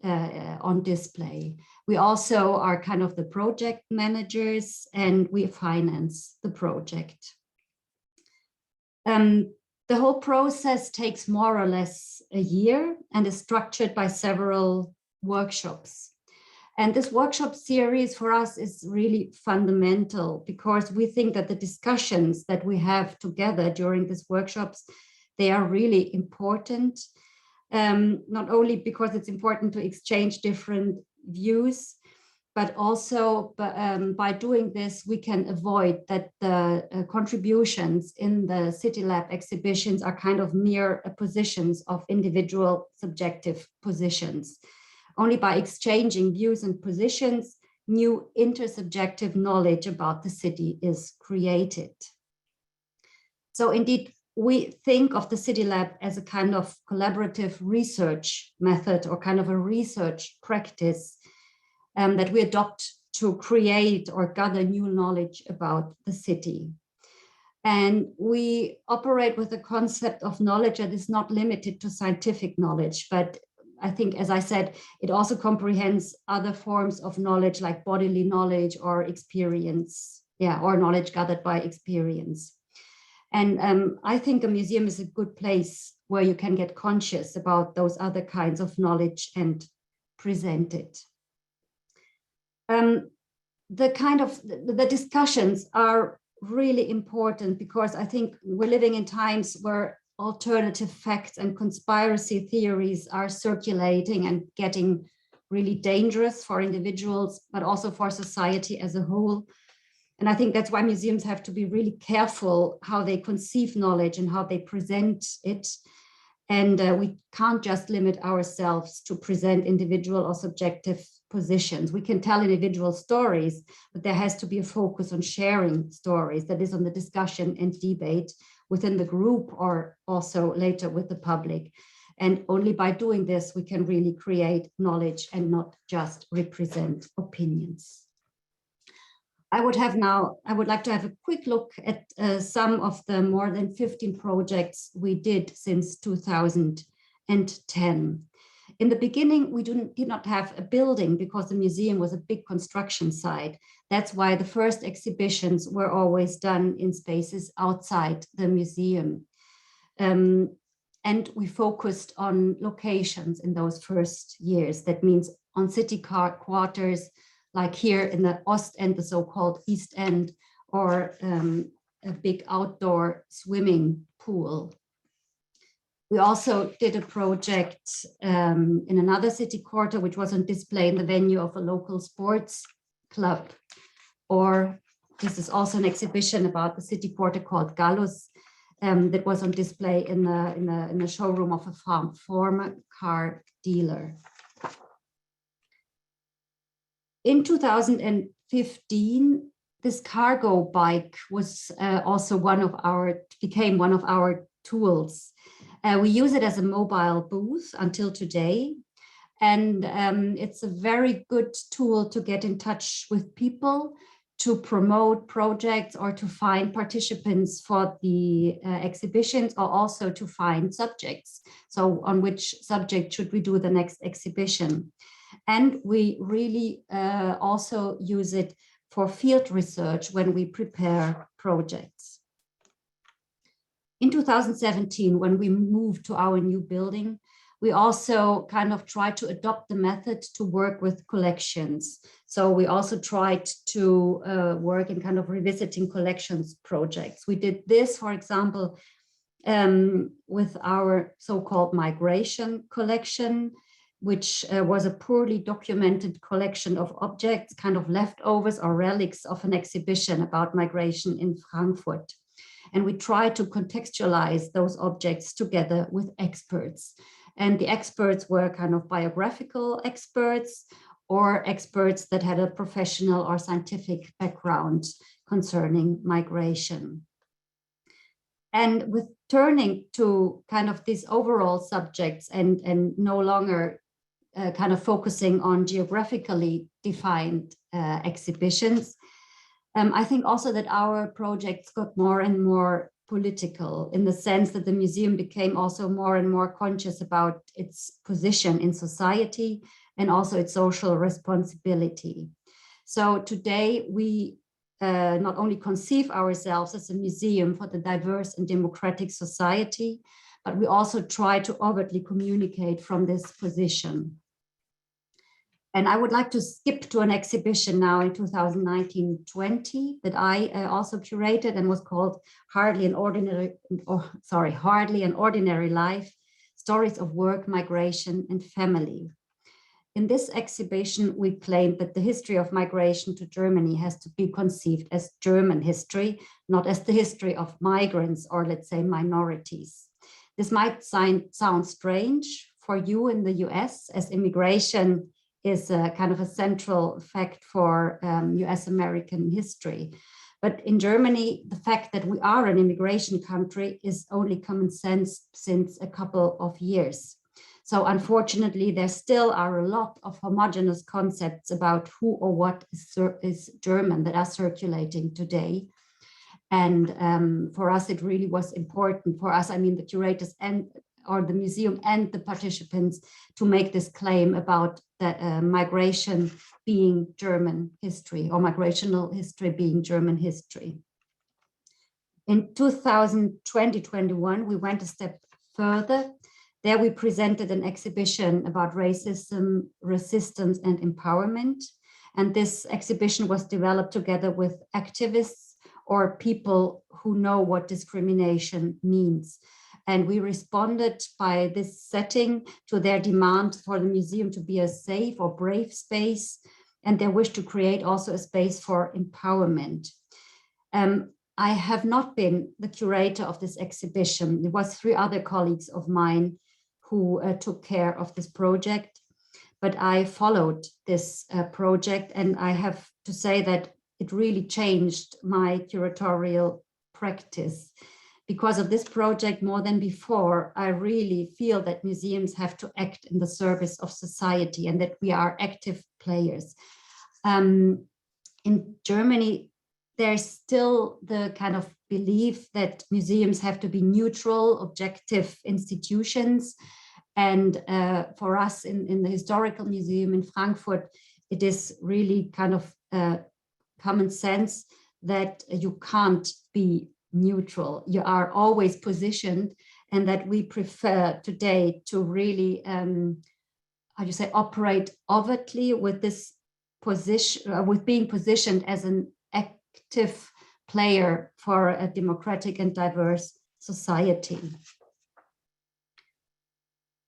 S3: on display. We also are kind of the project managers, and we finance the project. The whole process takes more or less a year and is structured by several workshops. And this workshop series for us is really fundamental, because we think that the discussions that we have together during these workshops, they are really important, not only because it's important to exchange different views, but also by doing this, we can avoid that the contributions in the City Lab exhibitions are kind of mere positions of individual subjective positions. Only by exchanging views and positions, new intersubjective knowledge about the city is created. So indeed, we think of the City Lab as a kind of collaborative research method, or kind of a research practice that we adopt to create or gather new knowledge about the city. And we operate with the concept of knowledge that is not limited to scientific knowledge, but I think, as I said, it also comprehends other forms of knowledge like bodily knowledge or experience, or knowledge gathered by experience. And I think a museum is a good place where you can get conscious about those other kinds of knowledge and present it. The discussions are really important, because I think we're living in times where alternative facts and conspiracy theories are circulating and getting really dangerous for individuals, but also for society as a whole. And I think that's why museums have to be really careful how they conceive knowledge and how they present it. And we can't just limit ourselves to present individual or subjective positions. We can tell individual stories, but there has to be a focus on sharing stories, that is on the discussion and debate within the group, or also later with the public. And only by doing this, we can really create knowledge and not just represent opinions. I would like to have a quick look at some of the more than 15 projects we did since 2010. In the beginning, we did not have a building because the museum was a big construction site. That's why the first exhibitions were always done in spaces outside the museum. And we focused on locations in those first years. That means on city quarters, like here in the Ost End, the so-called East End, or a big outdoor swimming pool. We also did a project in another city quarter, which was on display in the venue of a local sports club. Or this is also an exhibition about the city quarter called Gallus that was on display in the showroom of a former car dealer. In 2015, this cargo bike was also became one of our tools. We use it as a mobile booth until today. And it's a very good tool to get in touch with people, to promote projects, or to find participants for the exhibitions, or also to find subjects. So on which subject should we do the next exhibition? And we really also use it for field research when we prepare projects. In 2017, when we moved to our new building, we also kind of tried to adopt the method to work with collections. So we also tried to work in kind of revisiting collections projects. We did this, for example, with our so-called migration collection, which was a poorly documented collection of objects, kind of leftovers or relics of an exhibition about migration in Frankfurt. And we tried to contextualize those objects together with experts. And the experts were kind of biographical experts, or experts that had a professional or scientific background concerning migration. And with turning to kind of these overall subjects and no longer kind of focusing on geographically defined exhibitions, I think also that our projects got more and more political, in the sense that the museum became also more and more conscious about its position in society and also its social responsibility. So today we not only conceive ourselves as a museum for the diverse and democratic society, but we also try to overtly communicate from this position. And I would like to skip to an exhibition now in 2019-20 that I also curated and was called Hardly an Ordinary Life, Stories of Work, Migration and Family. In this exhibition, we claimed that the history of migration to Germany has to be conceived as German history, not as the history of migrants or, let's say, minorities. This might sound strange for you in the US, as immigration is a kind of a central fact for US American history. But in Germany, the fact that we are an immigration country is only common sense since a couple of years. So unfortunately, there still are a lot of homogeneous concepts about who or what is German that are circulating today. And for us, it really was important for us, I mean, the curators or the museum and the participants, to make this claim about that migration being German history, or migrational history being German history. In 2020-21, we went a step further. There we presented an exhibition about racism, resistance, and empowerment. And this exhibition was developed together with activists or people who know what discrimination means. And we responded by this setting to their demand for the museum to be a safe or brave space, and their wish to create also a space for empowerment. I have not been the curator of this exhibition. There was 3 other colleagues of mine who took care of this project, but I followed this project, and I have to say that it really changed my curatorial practice. Because of this project, more than before, I really feel that museums have to act in the service of society and that we are active players. In Germany, there's still the kind of belief that museums have to be neutral, objective institutions. And for us in the Historical Museum in Frankfurt, it is really kind of common sense that you can't be neutral. You are always positioned, and that we prefer today to really, operate overtly with this position, with being positioned as an active player for a democratic and diverse society.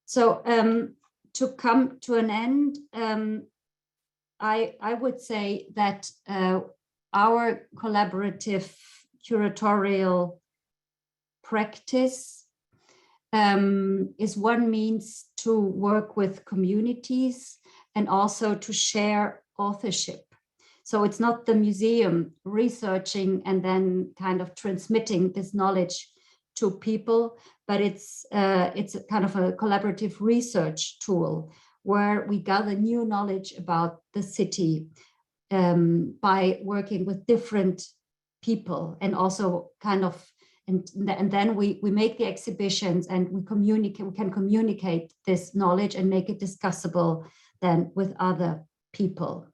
S3: So to come to an end, I would say that our collaborative curatorial practice is one means to work with communities and also to share authorship. So it's not the museum researching and then kind of transmitting this knowledge to people, but it's a kind of a collaborative research tool where we gather new knowledge about the city by working with different people, and also kind of, and then we make the exhibitions and we can communicate this knowledge and make it discussable then with other people.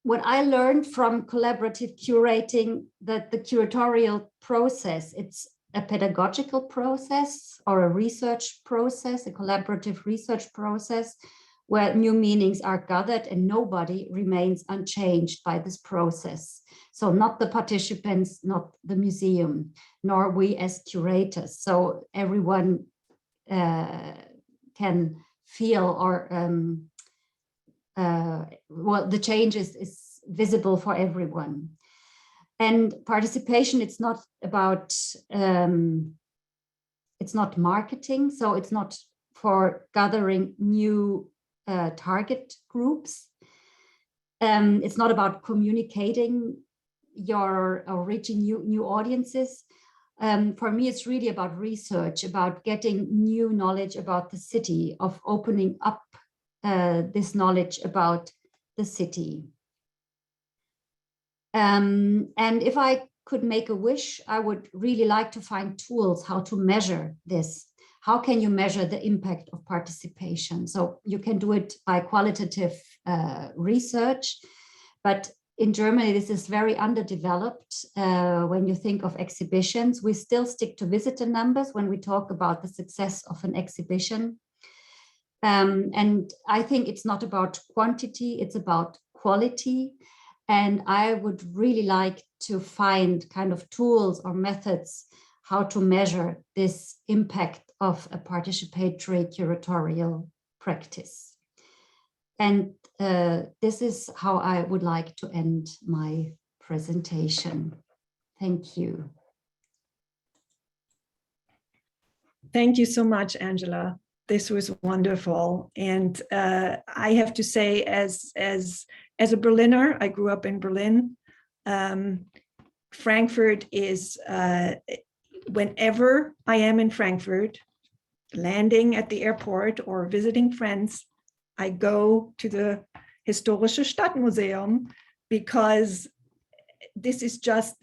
S3: What I learned from collaborative curating, that the curatorial process, it's a pedagogical process or a research process, a collaborative research process, where new meanings are gathered and nobody remains unchanged by this process. So not the participants, not the museum, nor we as curators. So everyone can feel or, well, the change is visible for everyone. And participation, it's not about, it's not marketing. So it's not for gathering new target groups. It's not about communicating or reaching new audiences. For me, it's really about research, about getting new knowledge about the city, of opening up this knowledge about the city. And if I could make a wish, I would really like to find tools how to measure this. How can you measure the impact of participation? So you can do it by qualitative research, but in Germany, this is very underdeveloped. When you think of exhibitions, we still stick to visitor numbers when we talk about the success of an exhibition. And I think it's not about quantity, it's about quality. And I would really like to find kind of tools or methods how to measure this impact of a participatory curatorial practice. And this is how I would like to end my presentation. Thank you.
S1: Thank you so much, Angela. This was wonderful. And I have to say, as a Berliner, I grew up in Berlin. Frankfurt is, whenever I am in Frankfurt, landing at the airport or visiting friends, I go to the Historische Stadtmuseum, because this is just,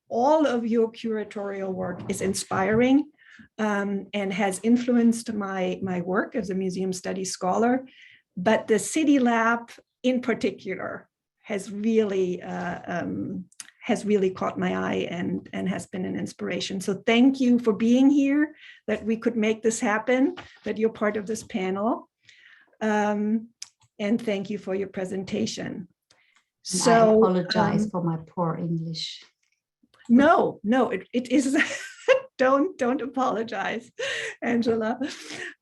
S1: all of your curatorial work is inspiring and has influenced my work as a museum studies scholar. But the City Lab in particular has really caught my eye and has been an inspiration. So thank you for being here, that we could make this happen, that you're part of this panel. And thank you for your presentation. So
S3: I apologize for my poor English.
S1: No, it is. Don't apologize, Angela.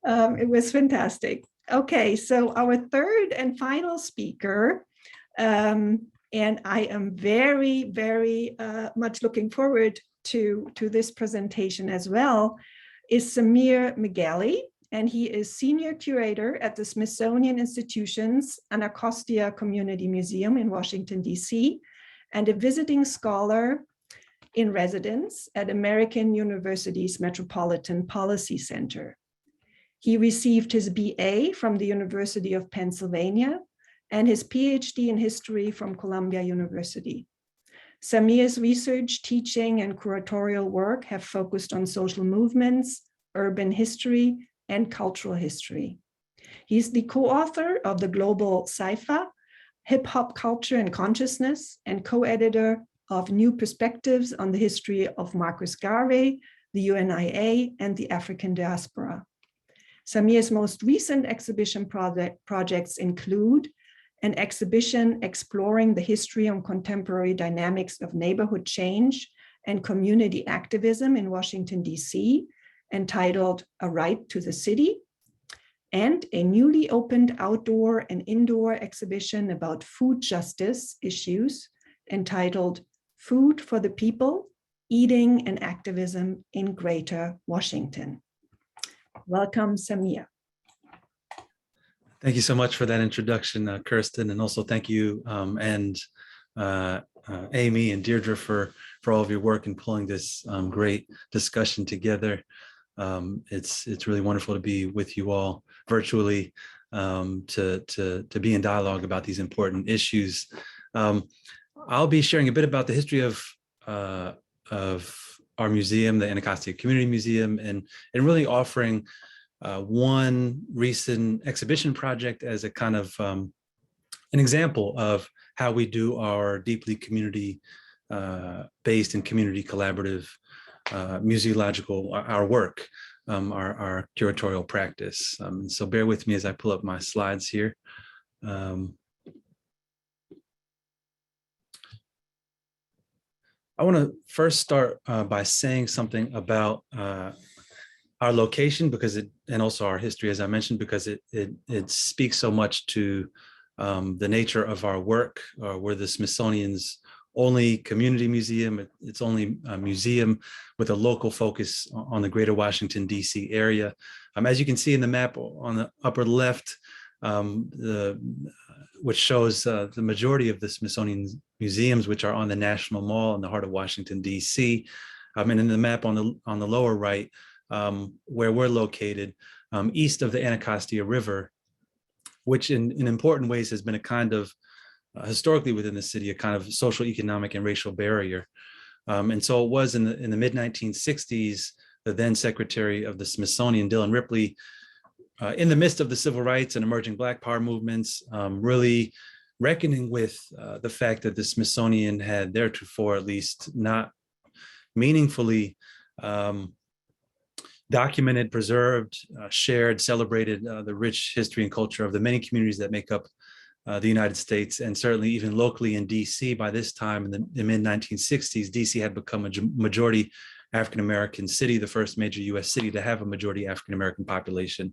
S1: It was fantastic. Okay, so our third and final speaker, and I am very, very much looking forward to this presentation as well, is Samir Migali, and he is Senior Curator at the Smithsonian Institution's Anacostia Community Museum in Washington, D.C., and a visiting scholar in residence at American University's Metropolitan Policy Center. He received his BA from the University of Pennsylvania and his PhD in history from Columbia University. Samir's research, teaching, and curatorial work have focused on social movements, urban history, and cultural history. He's the co-author of the global SCIFA, Hip Hop Culture and Consciousness, and co-editor of New Perspectives on the History of Marcus Garvey, the UNIA, and the African Diaspora. Samir's most recent exhibition projects include an exhibition exploring the history and contemporary dynamics of neighborhood change and community activism in Washington, D.C., entitled A Right to the City, and a newly opened outdoor and indoor exhibition about food justice issues entitled Food for the People, Eating and Activism in Greater Washington. Welcome, Samir.
S4: Thank you so much for that introduction, Kirsten, and also thank you and Amy and Deirdre for all of your work in pulling this great discussion together. It's really wonderful to be with you all virtually, to be in dialogue about these important issues. I'll be sharing a bit about the history of our museum, the Anacostia Community Museum, and really offering one recent exhibition project as a kind of an example of how we do our deeply community based and community collaborative museological, our work, our curatorial practice. So bear with me as I pull up my slides here. I want to first start by saying something about our location, because and also our history, as I mentioned, because it speaks so much to the nature of our work. We're the Smithsonian's only community museum. It's only a museum with a local focus on the greater Washington, D.C. area. As you can see in the map on the upper left, which shows the majority of the Smithsonian museums, which are on the National Mall in the heart of Washington, D.C. And in the map on the lower right, where we're located, east of the Anacostia River, which in important ways has been a kind of historically within the city, a kind of social, economic, and racial barrier. And so it was in the mid-1960s, the then Secretary of the Smithsonian, Dylan Ripley, in the midst of the civil rights and emerging Black Power movements, really reckoning with the fact that the Smithsonian had theretofore at least not meaningfully documented, preserved, shared, celebrated the rich history and culture of the many communities that make up the United States, and certainly even locally in DC. By this time in the mid-1960s, DC had become a majority African-American city, the first major US city to have a majority African-American population.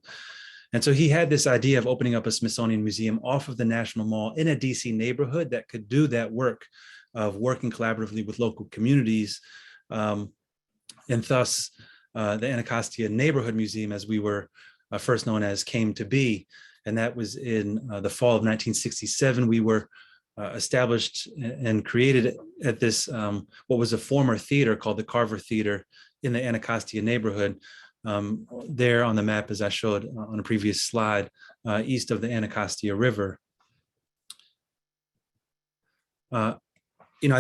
S4: And so he had this idea of opening up a Smithsonian museum off of the National Mall in a DC neighborhood that could do that work of working collaboratively with local communities. And thus, the Anacostia Neighborhood Museum, as we were first known as, came to be. And that was in the fall of 1967. We were established and created at this, what was a former theater called the Carver Theater in the Anacostia neighborhood. There on the map, as I showed on a previous slide, east of the Anacostia River. I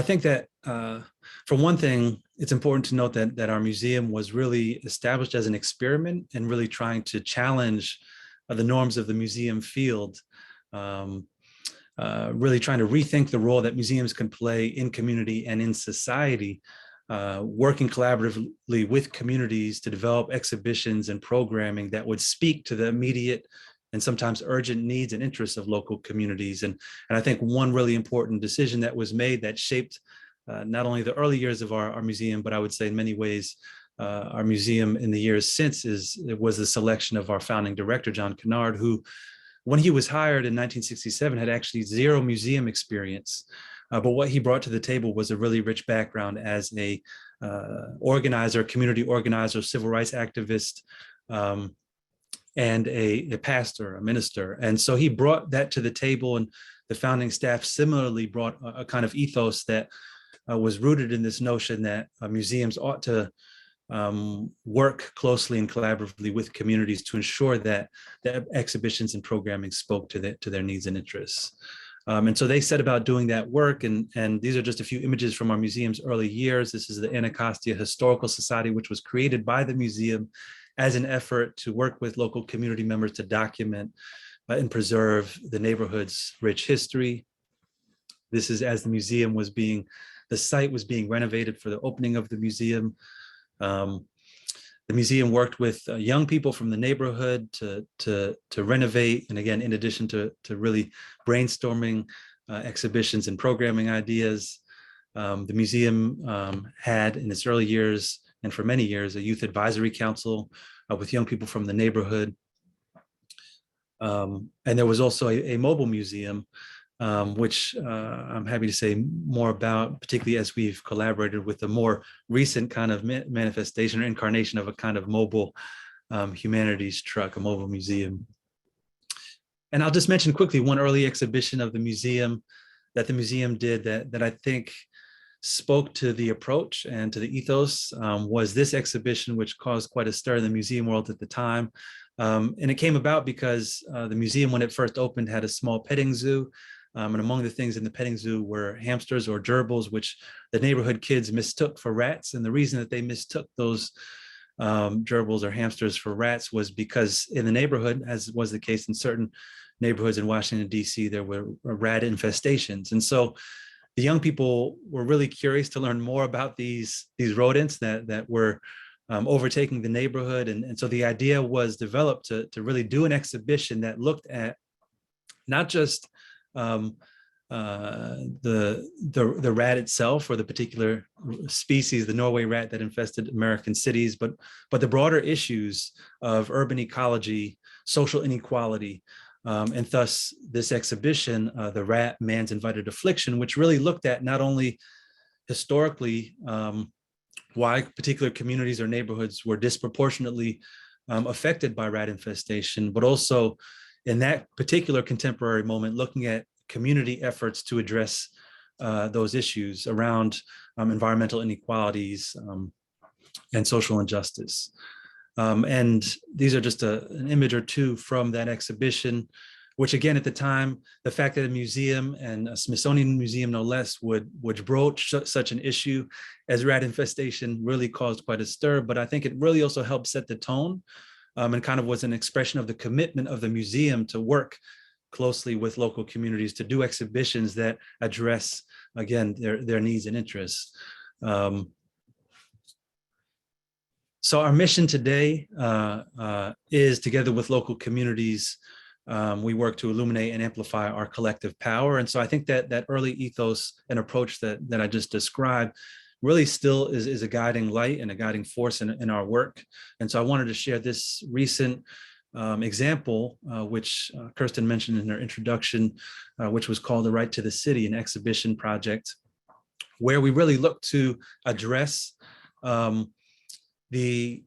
S4: think that for one thing, it's important to note that our museum was really established as an experiment and really trying to challenge the norms of the museum field, really trying to rethink the role that museums can play in community and in society, working collaboratively with communities to develop exhibitions and programming that would speak to the immediate and sometimes urgent needs and interests of local communities. And I think one really important decision that was made that shaped not only the early years of our museum, but I would say in many ways, our museum in the years since was the selection of our founding director, John Kennard, who, when he was hired in 1967, had actually zero museum experience. But what he brought to the table was a really rich background as a organizer, community organizer, civil rights activist, and a pastor, a minister. And so he brought that to the table, and the founding staff similarly brought a kind of ethos that was rooted in this notion that museums ought to work closely and collaboratively with communities to ensure that the exhibitions and programming spoke to their needs and interests. And so they set about doing that work. And these are just a few images from our museum's early years. This is the Anacostia Historical Society, which was created by the museum as an effort to work with local community members to document and preserve the neighborhood's rich history. This is as the site was being renovated for the opening of the museum. The museum worked with young people from the neighborhood to renovate, and again, in addition to really brainstorming exhibitions and programming ideas. The museum had in its early years and for many years a youth advisory council with young people from the neighborhood. And there was also a mobile museum, which I'm happy to say more about, particularly as we've collaborated with a more recent kind of manifestation or incarnation of a kind of mobile humanities truck, a mobile museum. And I'll just mention quickly one early exhibition of the museum that the museum did that I think spoke to the approach and to the ethos, was this exhibition, which caused quite a stir in the museum world at the time. And it came about because the museum, when it first opened, had a small petting zoo. And among the things in the petting zoo were hamsters or gerbils, which the neighborhood kids mistook for rats. And the reason that they mistook those gerbils or hamsters for rats was because in the neighborhood, as was the case in certain neighborhoods in Washington, D.C., there were rat infestations. And so the young people were really curious to learn more about these rodents that were overtaking the neighborhood. And so the idea was developed to really do an exhibition that looked at not just the rat itself or the particular species, the Norway rat that infested American cities, but the broader issues of urban ecology, social inequality, and thus this exhibition, The Rat, Man's Invited Affliction, which really looked at not only historically why particular communities or neighborhoods were disproportionately affected by rat infestation, but also in that particular contemporary moment, looking at community efforts to address those issues around environmental inequalities and social injustice. And these are just an image or two from that exhibition. which again, at the time, the fact that a museum and a Smithsonian museum, no less, would broach such an issue as rat infestation really caused quite a stir. But I think it really also helped set the tone, and kind of was an expression of the commitment of the museum to work closely with local communities to do exhibitions that address, again, their needs and interests. So our mission today is, together with local communities, we work to illuminate and amplify our collective power. And so I think that early ethos and approach that I just described really still is a guiding light and a guiding force in our work. And so I wanted to share this recent example, which Kirsten mentioned in her introduction, which was called The Right to the City, an exhibition project, where we really look to address the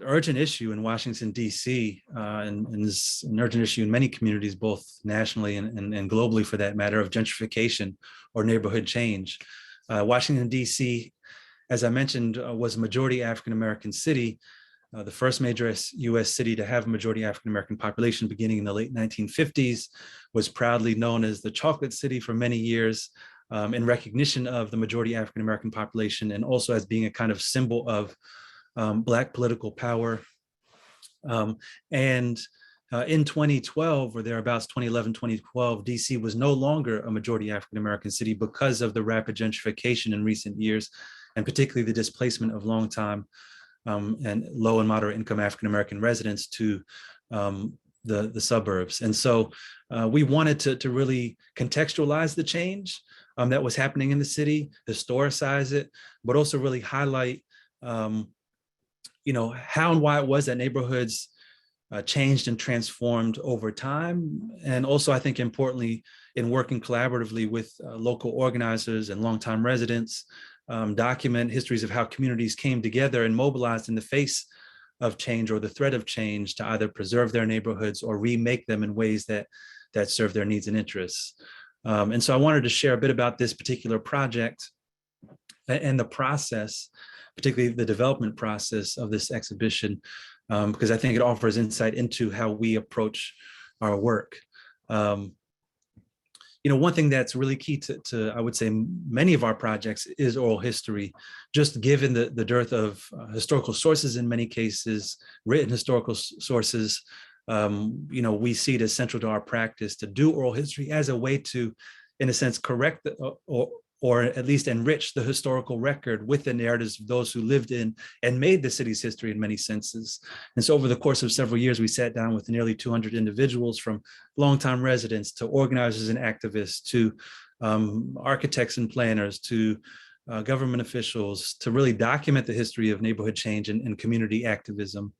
S4: urgent issue in Washington, D.C., and is an urgent issue in many communities, both nationally and globally for that matter, of gentrification or neighborhood change. Washington, D.C., as I mentioned, was a majority African-American city, the first major U.S. city to have a majority African-American population beginning in the late 1950s, was proudly known as the Chocolate City for many years, in recognition of the majority African-American population, and also as being a kind of symbol of Black political power. In 2012, or thereabouts, 2011, 2012, DC was no longer a majority African-American city because of the rapid gentrification in recent years, and particularly the displacement of longtime and low and moderate income African-American residents to the suburbs. And so we wanted to really contextualize the change that was happening in the city, historicize it, but also really highlight how and why it was that neighborhoods changed and transformed over time. And also, I think importantly, in working collaboratively with local organizers and longtime residents, document histories of how communities came together and mobilized in the face of change or the threat of change to either preserve their neighborhoods or remake them in ways that serve their needs and interests. And so I wanted to share a bit about this particular project and the process, particularly the development process of this exhibition, because I think it offers insight into how we approach our work. One thing that's really key to I would say, many of our projects is oral history, just given the dearth of historical sources in many cases, written historical sources. We see it as central to our practice to do oral history as a way to, in a sense, correct or at least enrich the historical record with the narratives of those who lived in and made the city's history in many senses. And so over the course of several years, we sat down with nearly 200 individuals, from longtime residents to organizers and activists to architects and planners to government officials, to really document the history of neighborhood change and community activism.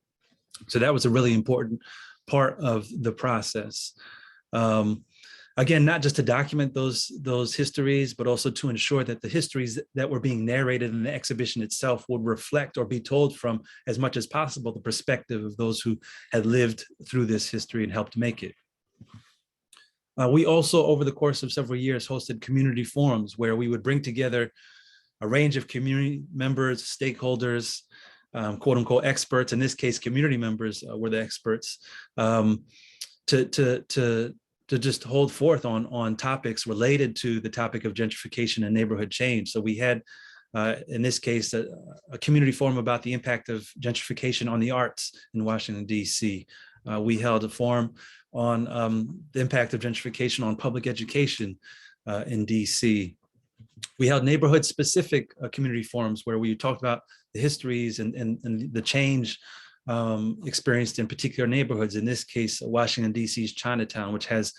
S4: So that was a really important part of the process. Again, not just to document those histories, but also to ensure that the histories that were being narrated in the exhibition itself would reflect or be told from, as much as possible, the perspective of those who had lived through this history and helped make it. We also, over the course of several years, hosted community forums where we would bring together a range of community members, stakeholders, quote unquote experts. In this case, community members were the experts, to just hold forth on topics related to the topic of gentrification and neighborhood change. So we had, in this case, a community forum about the impact of gentrification on the arts in Washington, D.C. We held a forum on the impact of gentrification on public education in D.C. We held neighborhood-specific community forums where we talked about the histories and the change experienced in particular neighborhoods, in this case, Washington, D.C.'s Chinatown, which has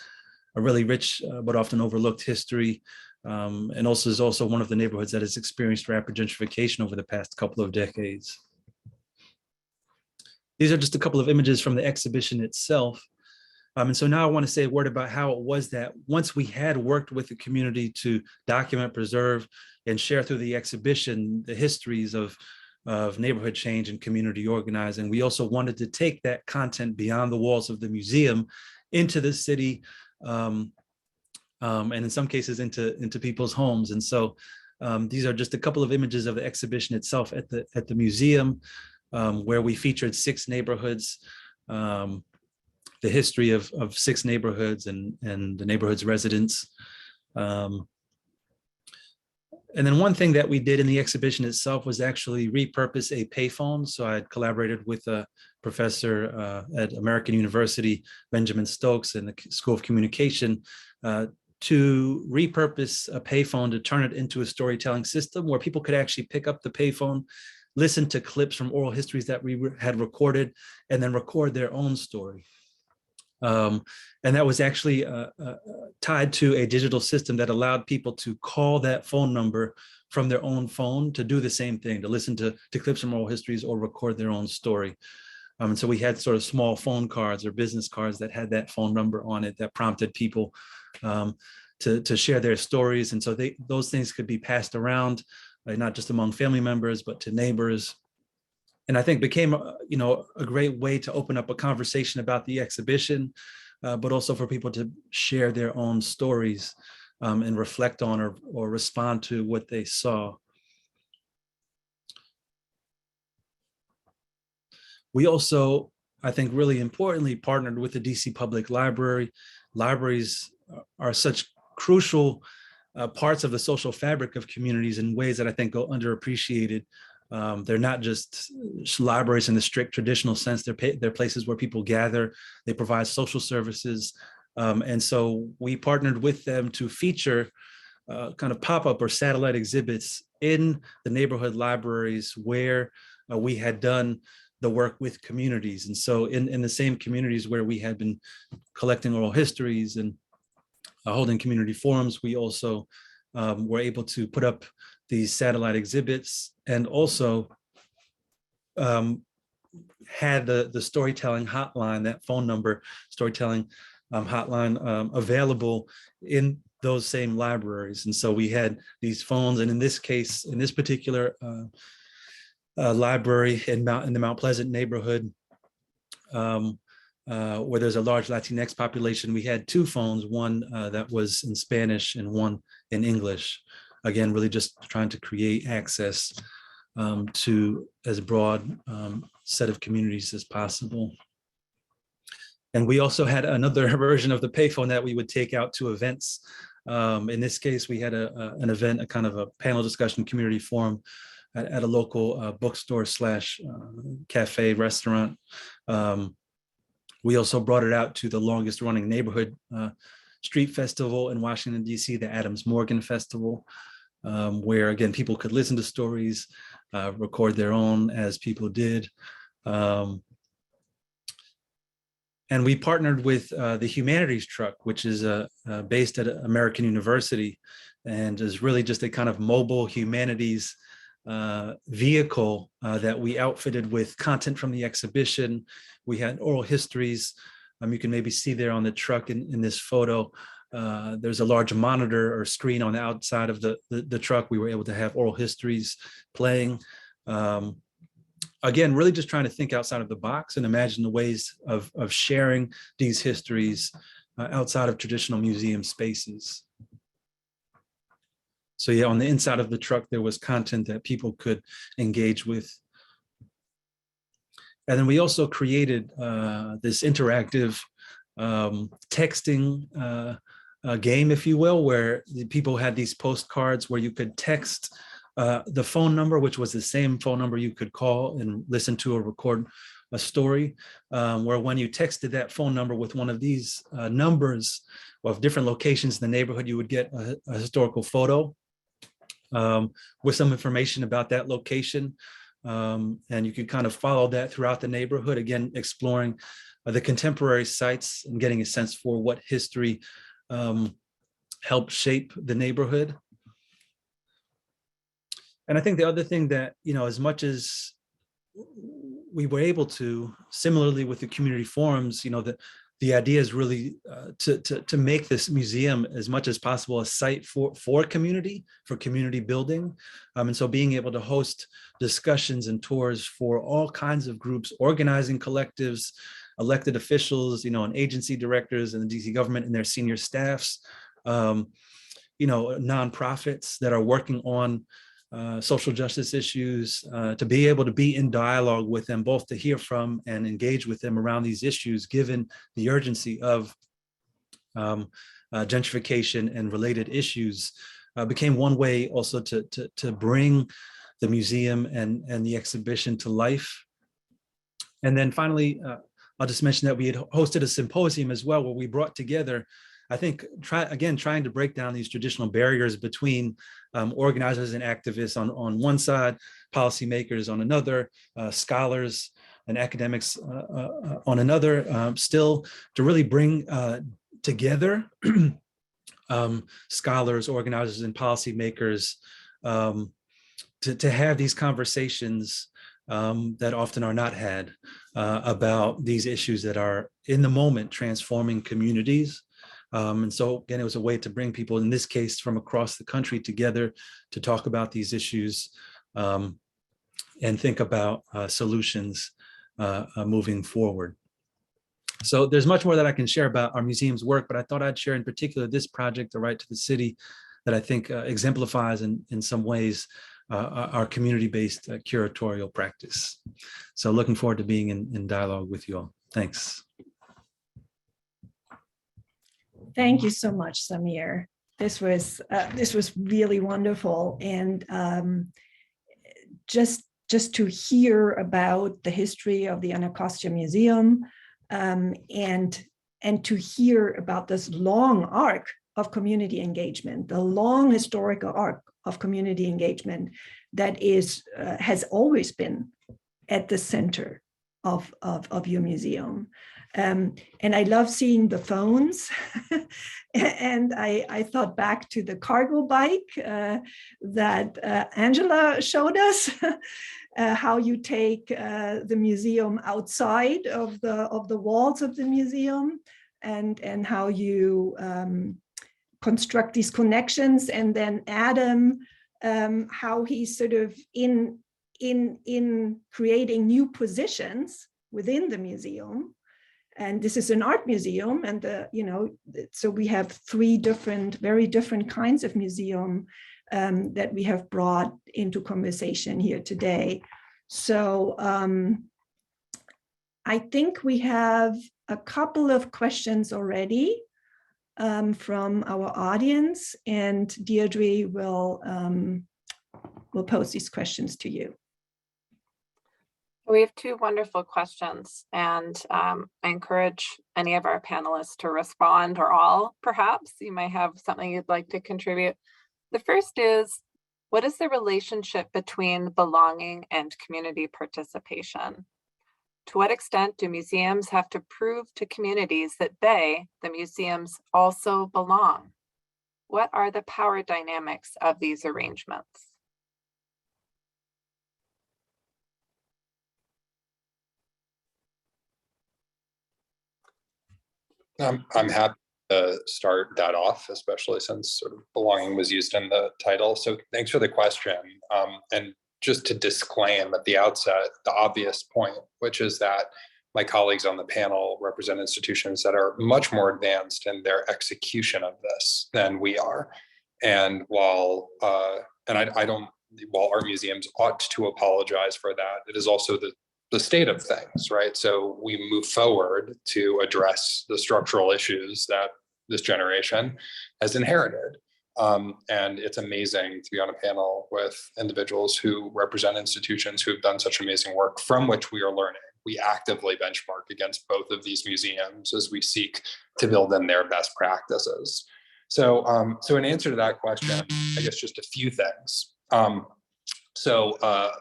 S4: a really rich but often overlooked history, and also is also one of the neighborhoods that has experienced rapid gentrification over the past couple of decades. These are just a couple of images from the exhibition itself. And so now I want to say a word about how it was that once we had worked with the community to document, preserve, and share through the exhibition the histories of neighborhood change and community organizing, we also wanted to take that content beyond the walls of the museum into the city, and in some cases into people's homes. And so these are just a couple of images of the exhibition itself at the museum, where we featured 6 neighborhoods the history of 6 neighborhoods and the neighborhood's residents. And then one thing that we did in the exhibition itself was actually repurpose a payphone. So I had collaborated with a professor at American University, Benjamin Stokes, in the School of Communication, to repurpose a payphone to turn it into a storytelling system where people could actually pick up the payphone, listen to clips from oral histories that we had recorded, and then record their own story. And that was actually tied to a digital system that allowed people to call that phone number from their own phone to do the same thing, to listen to clips from oral histories or record their own story. And so we had sort of small phone cards or business cards that had that phone number on it that prompted people to share their stories. And so those things could be passed around, not just among family members, but to neighbors. And I think became, a great way to open up a conversation about the exhibition, but also for people to share their own stories and reflect on or respond to what they saw. We also, I think really importantly, partnered with the DC Public Library. Libraries are such crucial parts of the social fabric of communities in ways that I think go underappreciated. They're not just libraries in the strict traditional sense. They're places where people gather. They provide social services. And so we partnered with them to feature kind of pop-up or satellite exhibits in the neighborhood libraries where we had done the work with communities. And so in the same communities where we had been collecting oral histories and holding community forums, we also were able to put up these satellite exhibits and also had the storytelling hotline, that phone number, storytelling hotline available in those same libraries. And so we had these phones, and in this case, in this particular library in the Mount Pleasant neighborhood, where there's a large Latinx population, we had 2 phones, one that was in Spanish and one in English. Again, really just trying to create access to as broad set of communities as possible. And we also had another version of the payphone that we would take out to events. In this case, we had an event, a kind of a panel discussion community forum at a local bookstore / cafe restaurant. We also brought it out to the longest running neighborhood street festival in Washington, DC, the Adams Morgan Festival, where again, people could listen to stories, record their own as people did. And we partnered with the Humanities Truck, which is based at American University and is really just a kind of mobile humanities vehicle that we outfitted with content from the exhibition. We had oral histories. You can maybe see there on the truck in this photo, there's a large monitor or screen on the outside of the truck. We were able to have oral histories playing. Again, really just trying to think outside of the box and imagine the ways of sharing these histories outside of traditional museum spaces. So yeah, on the inside of the truck, there was content that people could engage with. And then we also created this interactive texting game, if you will, where people had these postcards where you could text the phone number, which was the same phone number you could call and listen to or record a story, where when you texted that phone number with one of these numbers of different locations in the neighborhood, you would get a historical photo with some information about that location. And you could kind of follow that throughout the neighborhood, again, exploring the contemporary sites and getting a sense for what history helped shape the neighborhood. And I think the other thing that, as much as we were able to, similarly with the community forums, the idea is really to make this museum as much as possible a site for community building. And so being able to host discussions and tours for all kinds of groups, organizing collectives, elected officials, and agency directors and the DC government and their senior staffs, nonprofits that are working on social justice issues, to be able to be in dialogue with them, both to hear from and engage with them around these issues, given the urgency of gentrification and related issues, became one way also to bring the museum and the exhibition to life. And then finally, I'll just mention that we had hosted a symposium as well, where we brought together, I think, trying to break down these traditional barriers between organizers and activists on one side, policymakers on another, scholars and academics on another, still to really bring together scholars, organizers, and policymakers to have these conversations that often are not had about these issues that are in the moment transforming communities. And so again, it was a way to bring people, in this case, from across the country together to talk about these issues and think about solutions moving forward. So there's much more that I can share about our museum's work, but I thought I'd share in particular this project, The Right to the City, that I think exemplifies in some ways our community-based curatorial practice. So looking forward to being in dialogue with you all. Thanks.
S1: Thank you so much, Samir. This was really wonderful, and just to hear about the history of the Anacostia Museum, and to hear about this long arc of community engagement, the long historical arc of community engagement that has always been at the center of your museum. And I love seeing the phones. And I thought back to the cargo bike that Angela showed us, how you take the museum outside of the walls of the museum, and how you construct these connections. And then Adam, how he's sort of in creating new positions within the museum. And this is an art museum, and so we have three very different kinds of museum that we have brought into conversation here today. So I think we have a couple of questions already from our audience, and Deirdre will pose these questions to you.
S5: We have two wonderful questions, and I encourage any of our panelists to respond, or all, perhaps. You may have something you'd like to contribute. The first is, what is the relationship between belonging and community participation? To what extent do museums have to prove to communities that they, the museums, also belong? What are the power dynamics of these arrangements?
S2: I'm happy to start that off, especially since sort of belonging was used in the title. So thanks for the question. And just to disclaim at the outset, the obvious point, which is that my colleagues on the panel represent institutions that are much more advanced in their execution of this than we are. And while our museums ought to apologize for that, it is also the state of things, right? So we move forward to address the structural issues that this generation has inherited. And it's amazing to be on a panel with individuals who represent institutions who've done such amazing work from which we are learning. We actively benchmark against both of these museums as we seek to build in their best practices. So in answer to that question, I guess just a few things.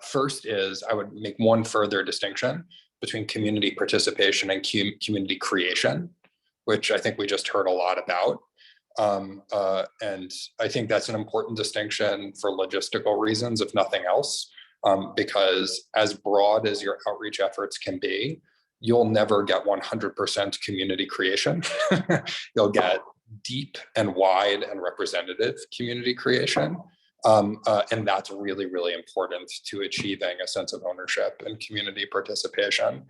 S2: First is, I would make one further distinction between community participation and community creation, which I think we just heard a lot about. And I think that's an important distinction for logistical reasons, if nothing else, because as broad as your outreach efforts can be, you'll never get 100% community creation. You'll get deep and wide and representative community creation. And that's really, really important to achieving a sense of ownership and community participation.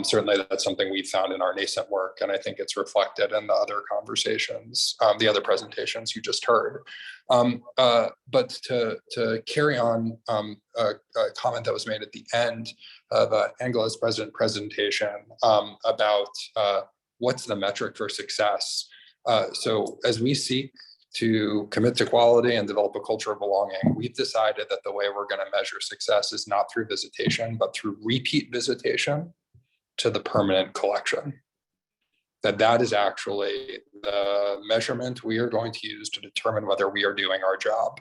S2: Certainly that's something we found in our nascent work, and I think it's reflected in the other conversations, the other presentations you just heard. But to carry on a comment that was made at the end of Angela's presentation about what's the metric for success. So as we seek to commit to quality and develop a culture of belonging, we've decided that the way we're going to measure success is not through visitation, but through repeat visitation to the permanent collection. That is actually the measurement we are going to use to determine whether we are doing our job.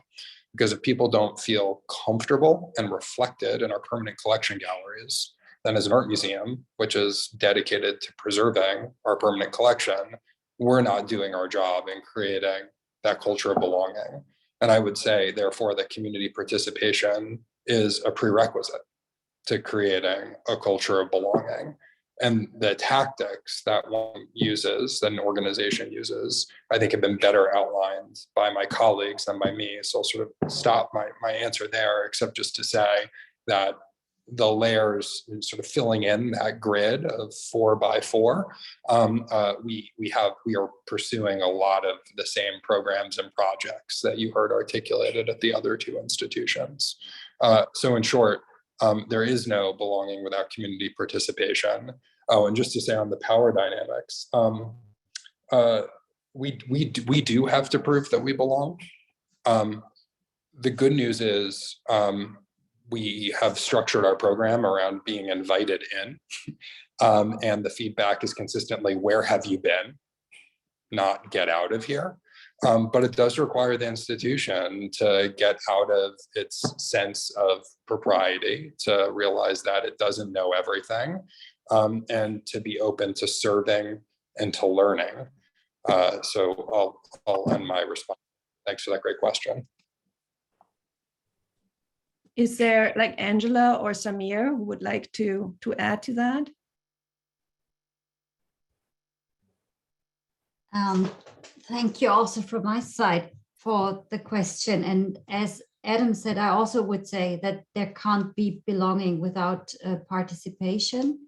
S2: Because if people don't feel comfortable and reflected in our permanent collection galleries, then as an art museum, which is dedicated to preserving our permanent collection, we're not doing our job in creating that culture of belonging. And I would say, therefore, that community participation is a prerequisite to creating a culture of belonging. And the tactics that one uses, that an organization uses, I think have been better outlined by my colleagues than by me. So I'll sort of stop my answer there, except just to say that the layers, sort of filling in that grid of 4x4, we are pursuing a lot of the same programs and projects that you heard articulated at the other two institutions. So in short, there is no belonging without community participation. Oh, and just to say on the power dynamics, we do have to prove that we belong. The good news is we have structured our program around being invited in, and the feedback is consistently, where have you been? Not get out of here. But it does require the institution to get out of its sense of propriety, to realize that it doesn't know everything, and to be open to serving and to learning. So I'll end my response. Thanks for that great question.
S1: Is there, like, Angela or Samir who would like to add to that?
S3: Thank you also from my side for the question. And as Adam said, I also would say that there can't be belonging without participation.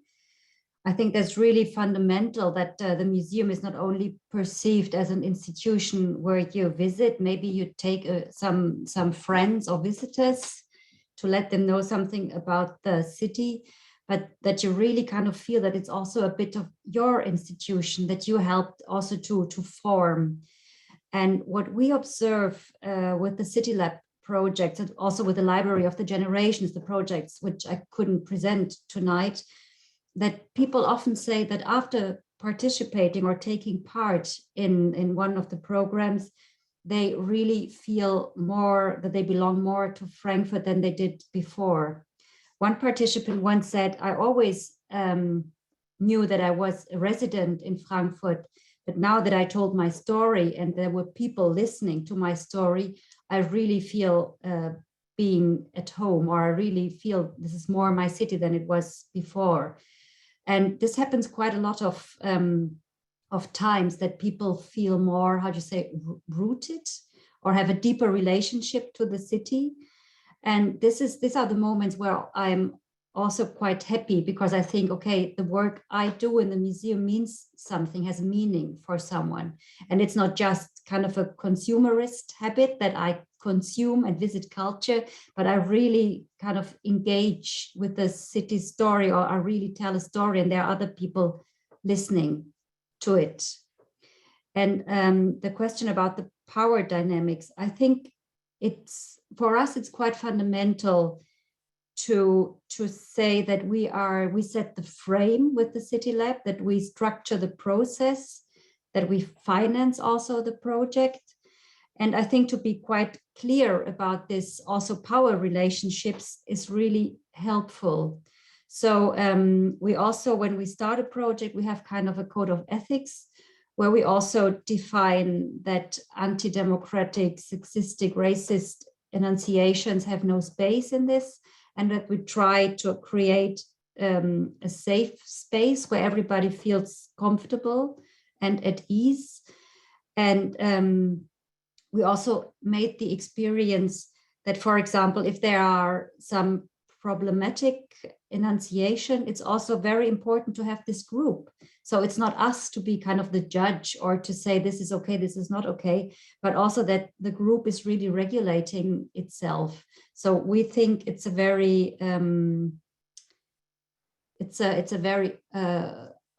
S3: I think that's really fundamental, that the museum is not only perceived as an institution where you visit, maybe you take some friends or visitors to let them know something about the city, but that you really kind of feel that it's also a bit of your institution that you helped also to form. And what we observe with the City Lab projects, and also with the Library of the Generations, the projects which I couldn't present tonight, that people often say that after participating or taking part in one of the programs, they really feel more that they belong more to Frankfurt than they did before. One participant once said, I always knew that I was a resident in Frankfurt, but now that I told my story and there were people listening to my story, I really feel being at home, or I really feel this is more my city than it was before. And this happens quite a lot of times, that people feel more, how do you say, rooted, or have a deeper relationship to the city. And these are the moments where I'm also quite happy, because I think, okay, the work I do in the museum means something, has meaning for someone. And it's not just kind of a consumerist habit that I consume and visit culture, but I really kind of engage with the city story, or I really tell a story and there are other people listening to it. And the question about the power dynamics, I think it's, for us, it's quite fundamental to say that we set the frame with the City Lab, that we structure the process, that we finance also the project. And I think to be quite clear about this, also power relationships is really helpful. So we also, when we start a project, we have kind of a code of ethics, where we also define that anti-democratic, sexistic, racist enunciations have no space in this, and that we try to create a safe space where everybody feels comfortable and at ease. And we also made the experience that, for example, if there are some problematic enunciation, it's also very important to have this group. So it's not us to be kind of the judge or to say this is okay, this is not okay, but also that the group is really regulating itself. So we think it's a very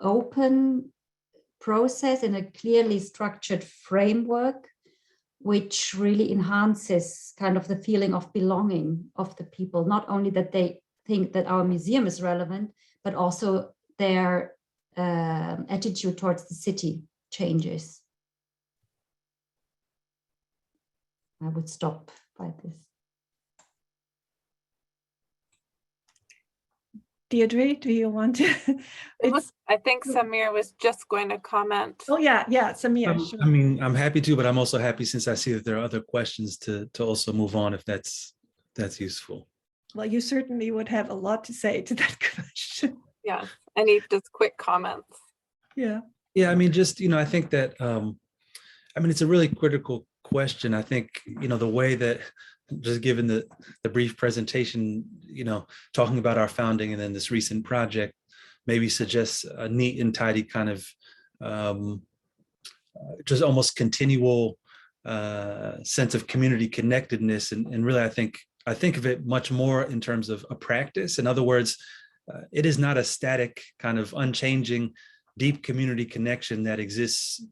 S3: open process in a clearly structured framework, which really enhances kind of the feeling of belonging of the people, not only that they think that our museum is relevant, but also their attitude towards the city changes. I would stop by this.
S1: Deirdre, do you want to?
S5: I think Samir was just going to comment.
S1: Oh yeah, Samir. Sure.
S4: I mean, I'm happy to, but I'm also happy since I see that there are other questions to also move on if that's useful.
S1: Well, you certainly would have a lot to say to that question.
S5: Yeah, any just quick comments?
S1: Yeah.
S4: Yeah, I mean, just, I think that, I mean, it's a really critical question. I think, the way that, just given the brief presentation, talking about our founding and then this recent project maybe suggests a neat and tidy kind of just almost continual sense of community connectedness. And really, I think of it much more in terms of a practice. In other words, it is not a static kind of unchanging, deep community connection that exists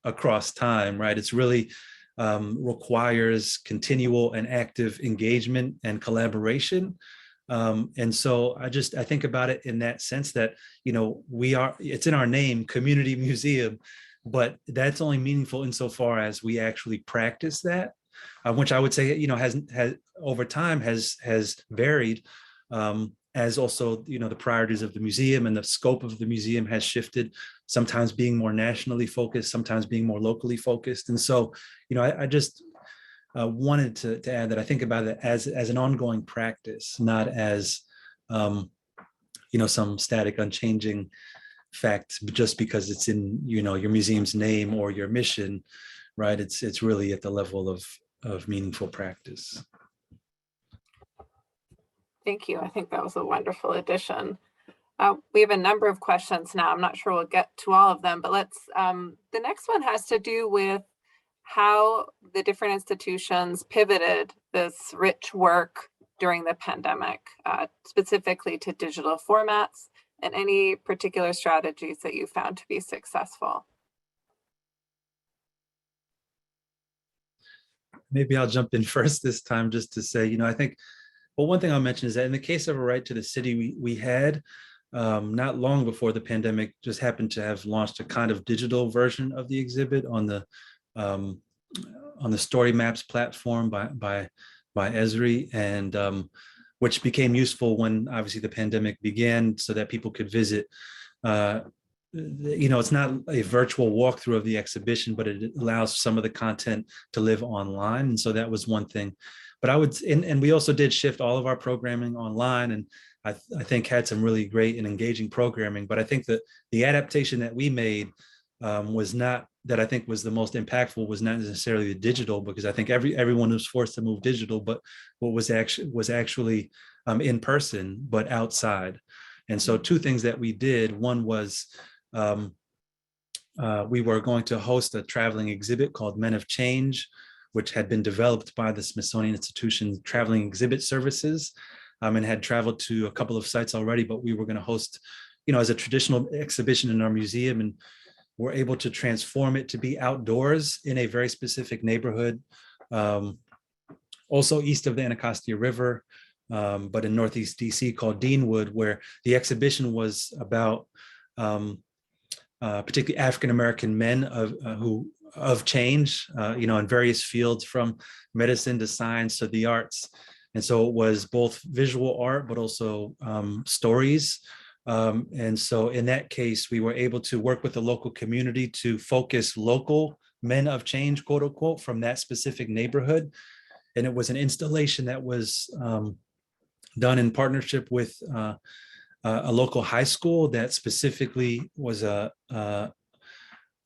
S4: across time, right? It's really requires continual and active engagement and collaboration. And so I think about it in that sense that, it's in our name, Community Museum, but that's only meaningful insofar as we actually practice that, which I would say, has over time has varied, as also, the priorities of the museum and the scope of the museum has shifted, sometimes being more nationally focused, sometimes being more locally focused. And so, I just wanted to add that I think about it as an ongoing practice, not as, some static, unchanging fact, just because it's in, your museum's name or your mission, right? It's really at the level of meaningful practice.
S5: Thank you. I think that was a wonderful addition. We have a number of questions now. I'm not sure we'll get to all of them, but let's, the next one has to do with how the different institutions pivoted this rich work during the pandemic, specifically to digital formats, and any particular strategies that you found to be successful.
S4: Maybe I'll jump in first this time just to say, I think, well, one thing I'll mention is that in the case of A Right to the City, we had, not long before the pandemic, just happened to have launched a kind of digital version of the exhibit on the Story Maps platform by Esri, and which became useful when obviously the pandemic began, so that people could visit. It's not a virtual walkthrough of the exhibition, but it allows some of the content to live online, and so that was one thing. But and we also did shift all of our programming online, and I think had some really great and engaging programming. But I think that the adaptation that we made was not, that I think was the most impactful, was not necessarily the digital, because I think everyone was forced to move digital, but what was actually in person, but outside. And so two things that we did, one was we were going to host a traveling exhibit called Men of Change, which had been developed by the Smithsonian Institution Traveling Exhibit Services, and had traveled to a couple of sites already, but we were going to host, as a traditional exhibition in our museum, and we're able to transform it to be outdoors in a very specific neighborhood, also east of the Anacostia River, but in Northeast DC, called Deanwood, where the exhibition was about particularly African-American men of change, in various fields, from medicine to science to the arts. And so it was both visual art, but also stories. And so in that case, we were able to work with the local community to focus local men of change, quote unquote, from that specific neighborhood. And it was an installation that was done in partnership with a local high school that specifically was a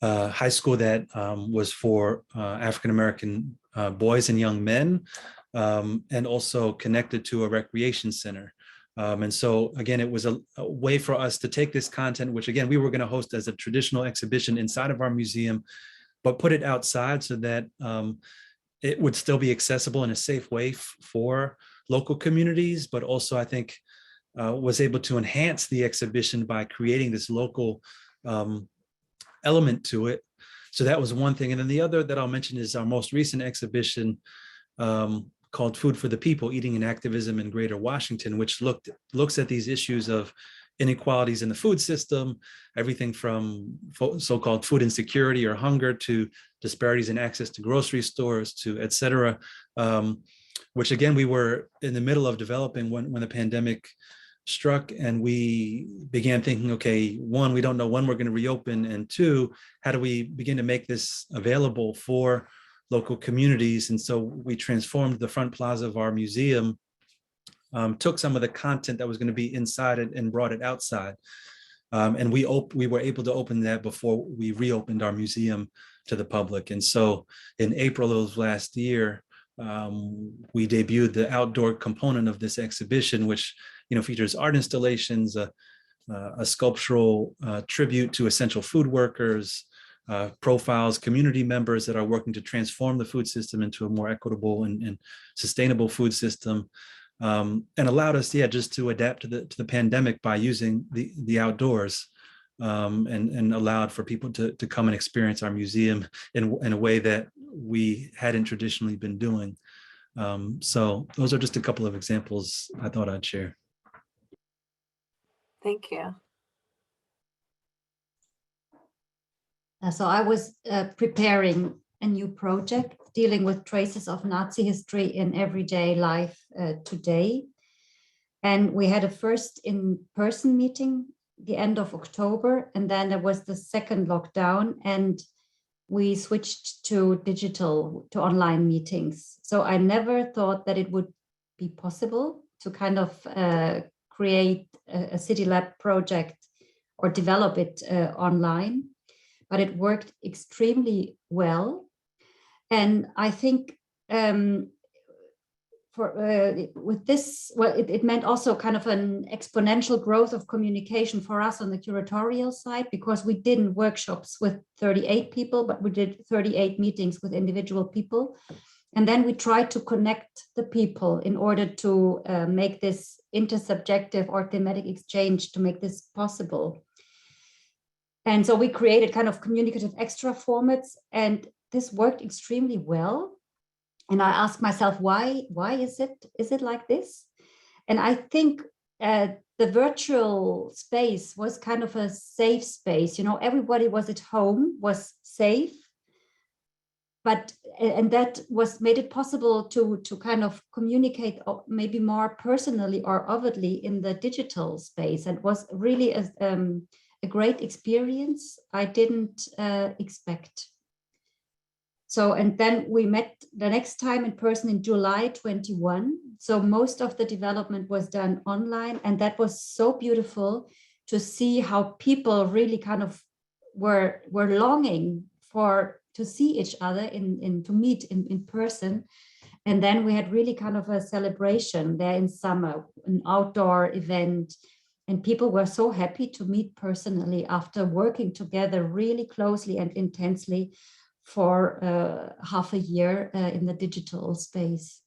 S4: high school that was for African-American boys and young men. and also connected to a recreation center. And so again, it was a way for us to take this content, which again, we were going to host as a traditional exhibition inside of our museum, but put it outside so that it would still be accessible in a safe way for local communities, but also I think was able to enhance the exhibition by creating this local element to it. So that was one thing. And then the other that I'll mention is our most recent exhibition called Food for the People, Eating and Activism in Greater Washington, which looks at these issues of inequalities in the food system, everything from so-called food insecurity or hunger to disparities in access to grocery stores to et cetera, which again, we were in the middle of developing when the pandemic struck, and we began thinking, okay, one, we don't know when we're going to reopen, and two, how do we begin to make this available for local communities? And so we transformed the front plaza of our museum, took some of the content that was going to be inside and brought it outside. And we were able to open that before we reopened our museum to the public. And so in April of last year, we debuted the outdoor component of this exhibition, which features art installations, a sculptural tribute to essential food workers, profiles community members that are working to transform the food system into a more equitable and sustainable food system, and allowed us, just to adapt to the pandemic by using the outdoors, and allowed for people to come and experience our museum in a way that we hadn't traditionally been doing. So those are just a couple of examples I thought I'd share.
S5: Thank you.
S3: So I was preparing a new project dealing with traces of Nazi history in everyday life today. And we had a first in-person meeting the end of October, and then there was the second lockdown, and we switched to online meetings. So I never thought that it would be possible to kind of create a City Lab project or develop it online, but it worked extremely well. And I think with this, well, it meant also kind of an exponential growth of communication for us on the curatorial side, because we didn't workshops with 38 people, but we did 38 meetings with individual people. And then we tried to connect the people in order to make this intersubjective or thematic exchange to make this possible. And so we created kind of communicative extra formats, and this worked extremely well. And I asked myself, why is it like this? And I think the virtual space was kind of a safe space. Everybody was at home, was safe, and that made it possible to kind of communicate maybe more personally or overtly in the digital space. And it was really a great experience I didn't expect. So, and then we met the next time in person in July 21. So most of the development was done online, and that was so beautiful to see how people really kind of were longing to see each other to meet in person. And then we had really kind of a celebration there in summer, an outdoor event, and people were so happy to meet personally after working together really closely and intensely for half a year in the digital space.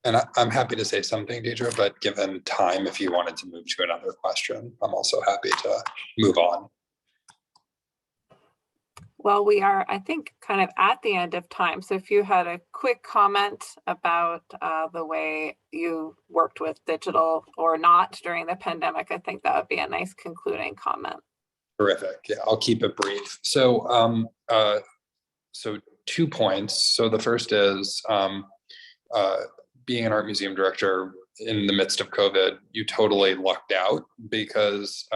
S2: And I'm happy to say something, Deidre, but given time, if you wanted to move to another question, I'm also happy to move on.
S5: Well, we are, I think, kind of at the end of time. So if you had a quick comment about the way you worked with digital or not during the pandemic, I think that would be a nice concluding comment.
S2: Terrific. Yeah, I'll keep it brief. So, so 2 points. So the first is being an art museum director in the midst of COVID, you totally lucked out because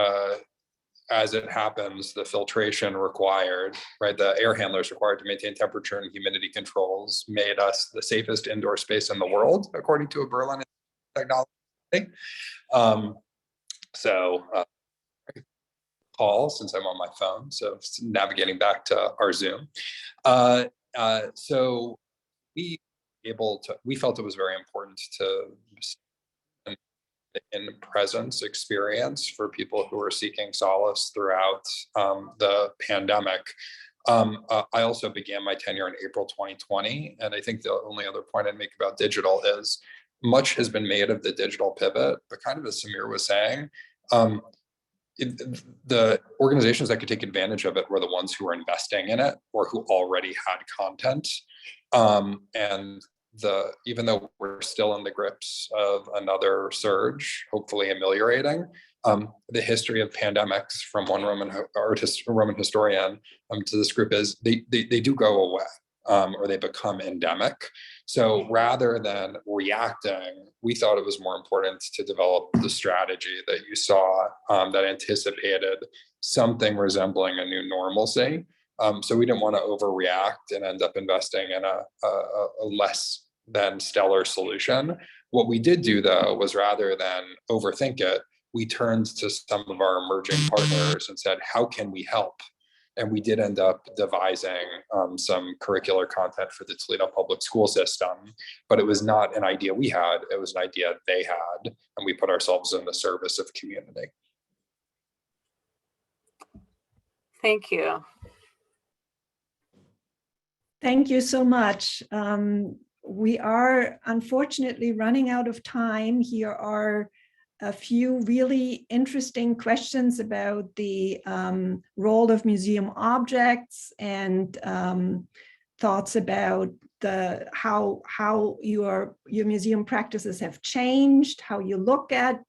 S2: as it happens, the filtration required, right, the air handlers required to maintain temperature and humidity controls made us the safest indoor space in the world, according to a Berlin technology. call since I'm on my phone. So navigating back to our Zoom. So we felt it was very important to in-presence experience for people who are seeking solace throughout the pandemic. I also began my tenure in April 2020, and I think the only other point I'd make about digital is much has been made of the digital pivot, but kind of as Samir was saying, the organizations that could take advantage of it were the ones who were investing in it or who already had content. And even though we're still in the grips of another surge, hopefully ameliorating, the history of pandemics from one Roman historian to this group is they do go away, or they become endemic. So rather than reacting, we thought it was more important to develop the strategy that you saw that anticipated something resembling a new normalcy. So we didn't want to overreact and end up investing in a less than stellar solution. What we did do, though, was rather than overthink it, we turned to some of our emerging partners and said, how can we help? And we did end up devising some curricular content for the Toledo public school system, but it was not an idea we had, it was an idea they had, and we put ourselves in the service of community.
S5: Thank you.
S1: Thank you so much. We are unfortunately running out of time. Here are a few really interesting questions about the role of museum objects and thoughts about how your museum practices have changed, how you look at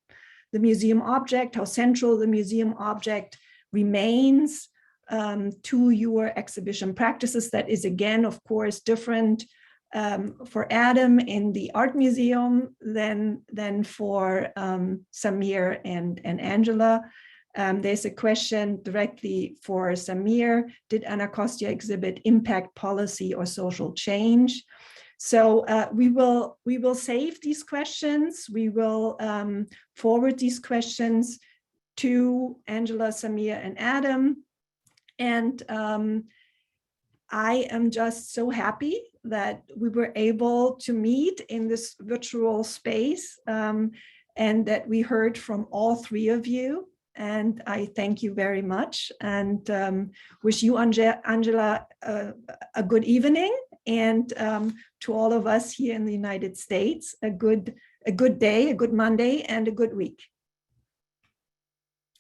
S1: the museum object, how central the museum object remains to your exhibition practices. That is, again, of course, different for Adam in the art museum than for Samir and Angela. There's a question directly for Samir. Did Anacostia exhibit impact, policy, or social change? So we will save these questions. We will forward these questions to Angela, Samir, and Adam. And I am just so happy that we were able to meet in this virtual space and that we heard from all three of you. And I thank you very much and wish you, Angela, a good evening, and to all of us here in the United States, a good day, a good Monday, and a good week.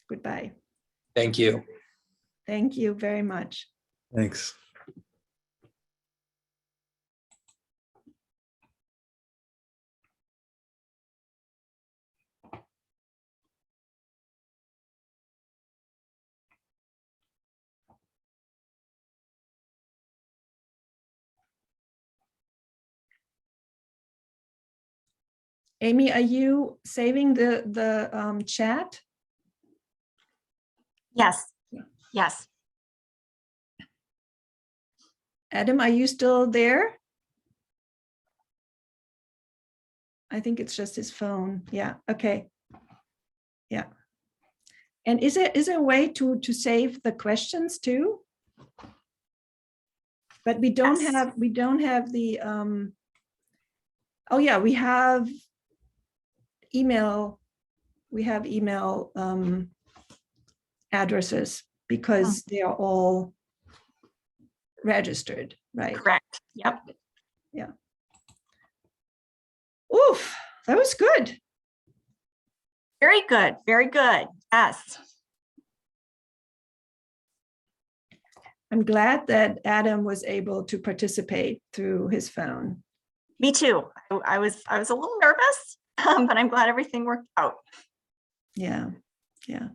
S1: Goodbye.
S2: Thank you.
S1: Thank you very much.
S4: Thanks.
S1: Amy, are you saving the chat?
S6: Yes. Yes.
S1: Adam, are you still there? I think it's just his phone. Yeah. Okay. Yeah. And is there a way to save the questions too? But we don't have the oh yeah, we have email addresses because they are all registered, right?
S6: Correct. Yep.
S1: Yeah. Oof, that was good.
S6: Very good. Very good. Yes.
S1: I'm glad that Adam was able to participate through his phone.
S6: Me too. I was a little nervous, but I'm glad everything worked out.
S1: Yeah. Yeah.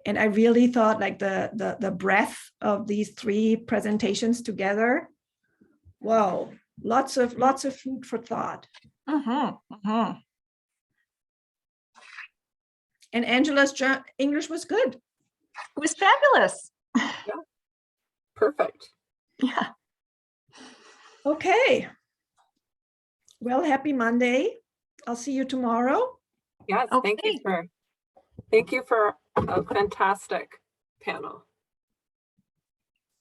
S1: And I really thought like the breadth of these three presentations together. Whoa, lots of food for thought. And Angela's English was good.
S6: It was fabulous.
S5: Yeah. Perfect.
S6: Yeah.
S1: Okay. Well, happy Monday. I'll see you tomorrow.
S5: Yes,
S6: Okay.
S5: thank you for a fantastic panel.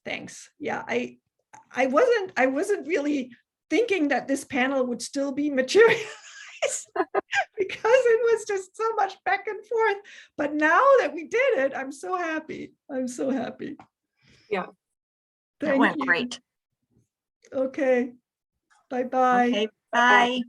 S1: Thanks. Yeah, I wasn't really thinking that this panel would still be materialized because it was just so much back and forth. But now that we did it, I'm so happy. I'm so happy.
S5: Yeah.
S6: That
S1: Thank
S6: went
S1: you.
S6: great.
S1: Okay. Bye-bye.
S6: Okay, bye.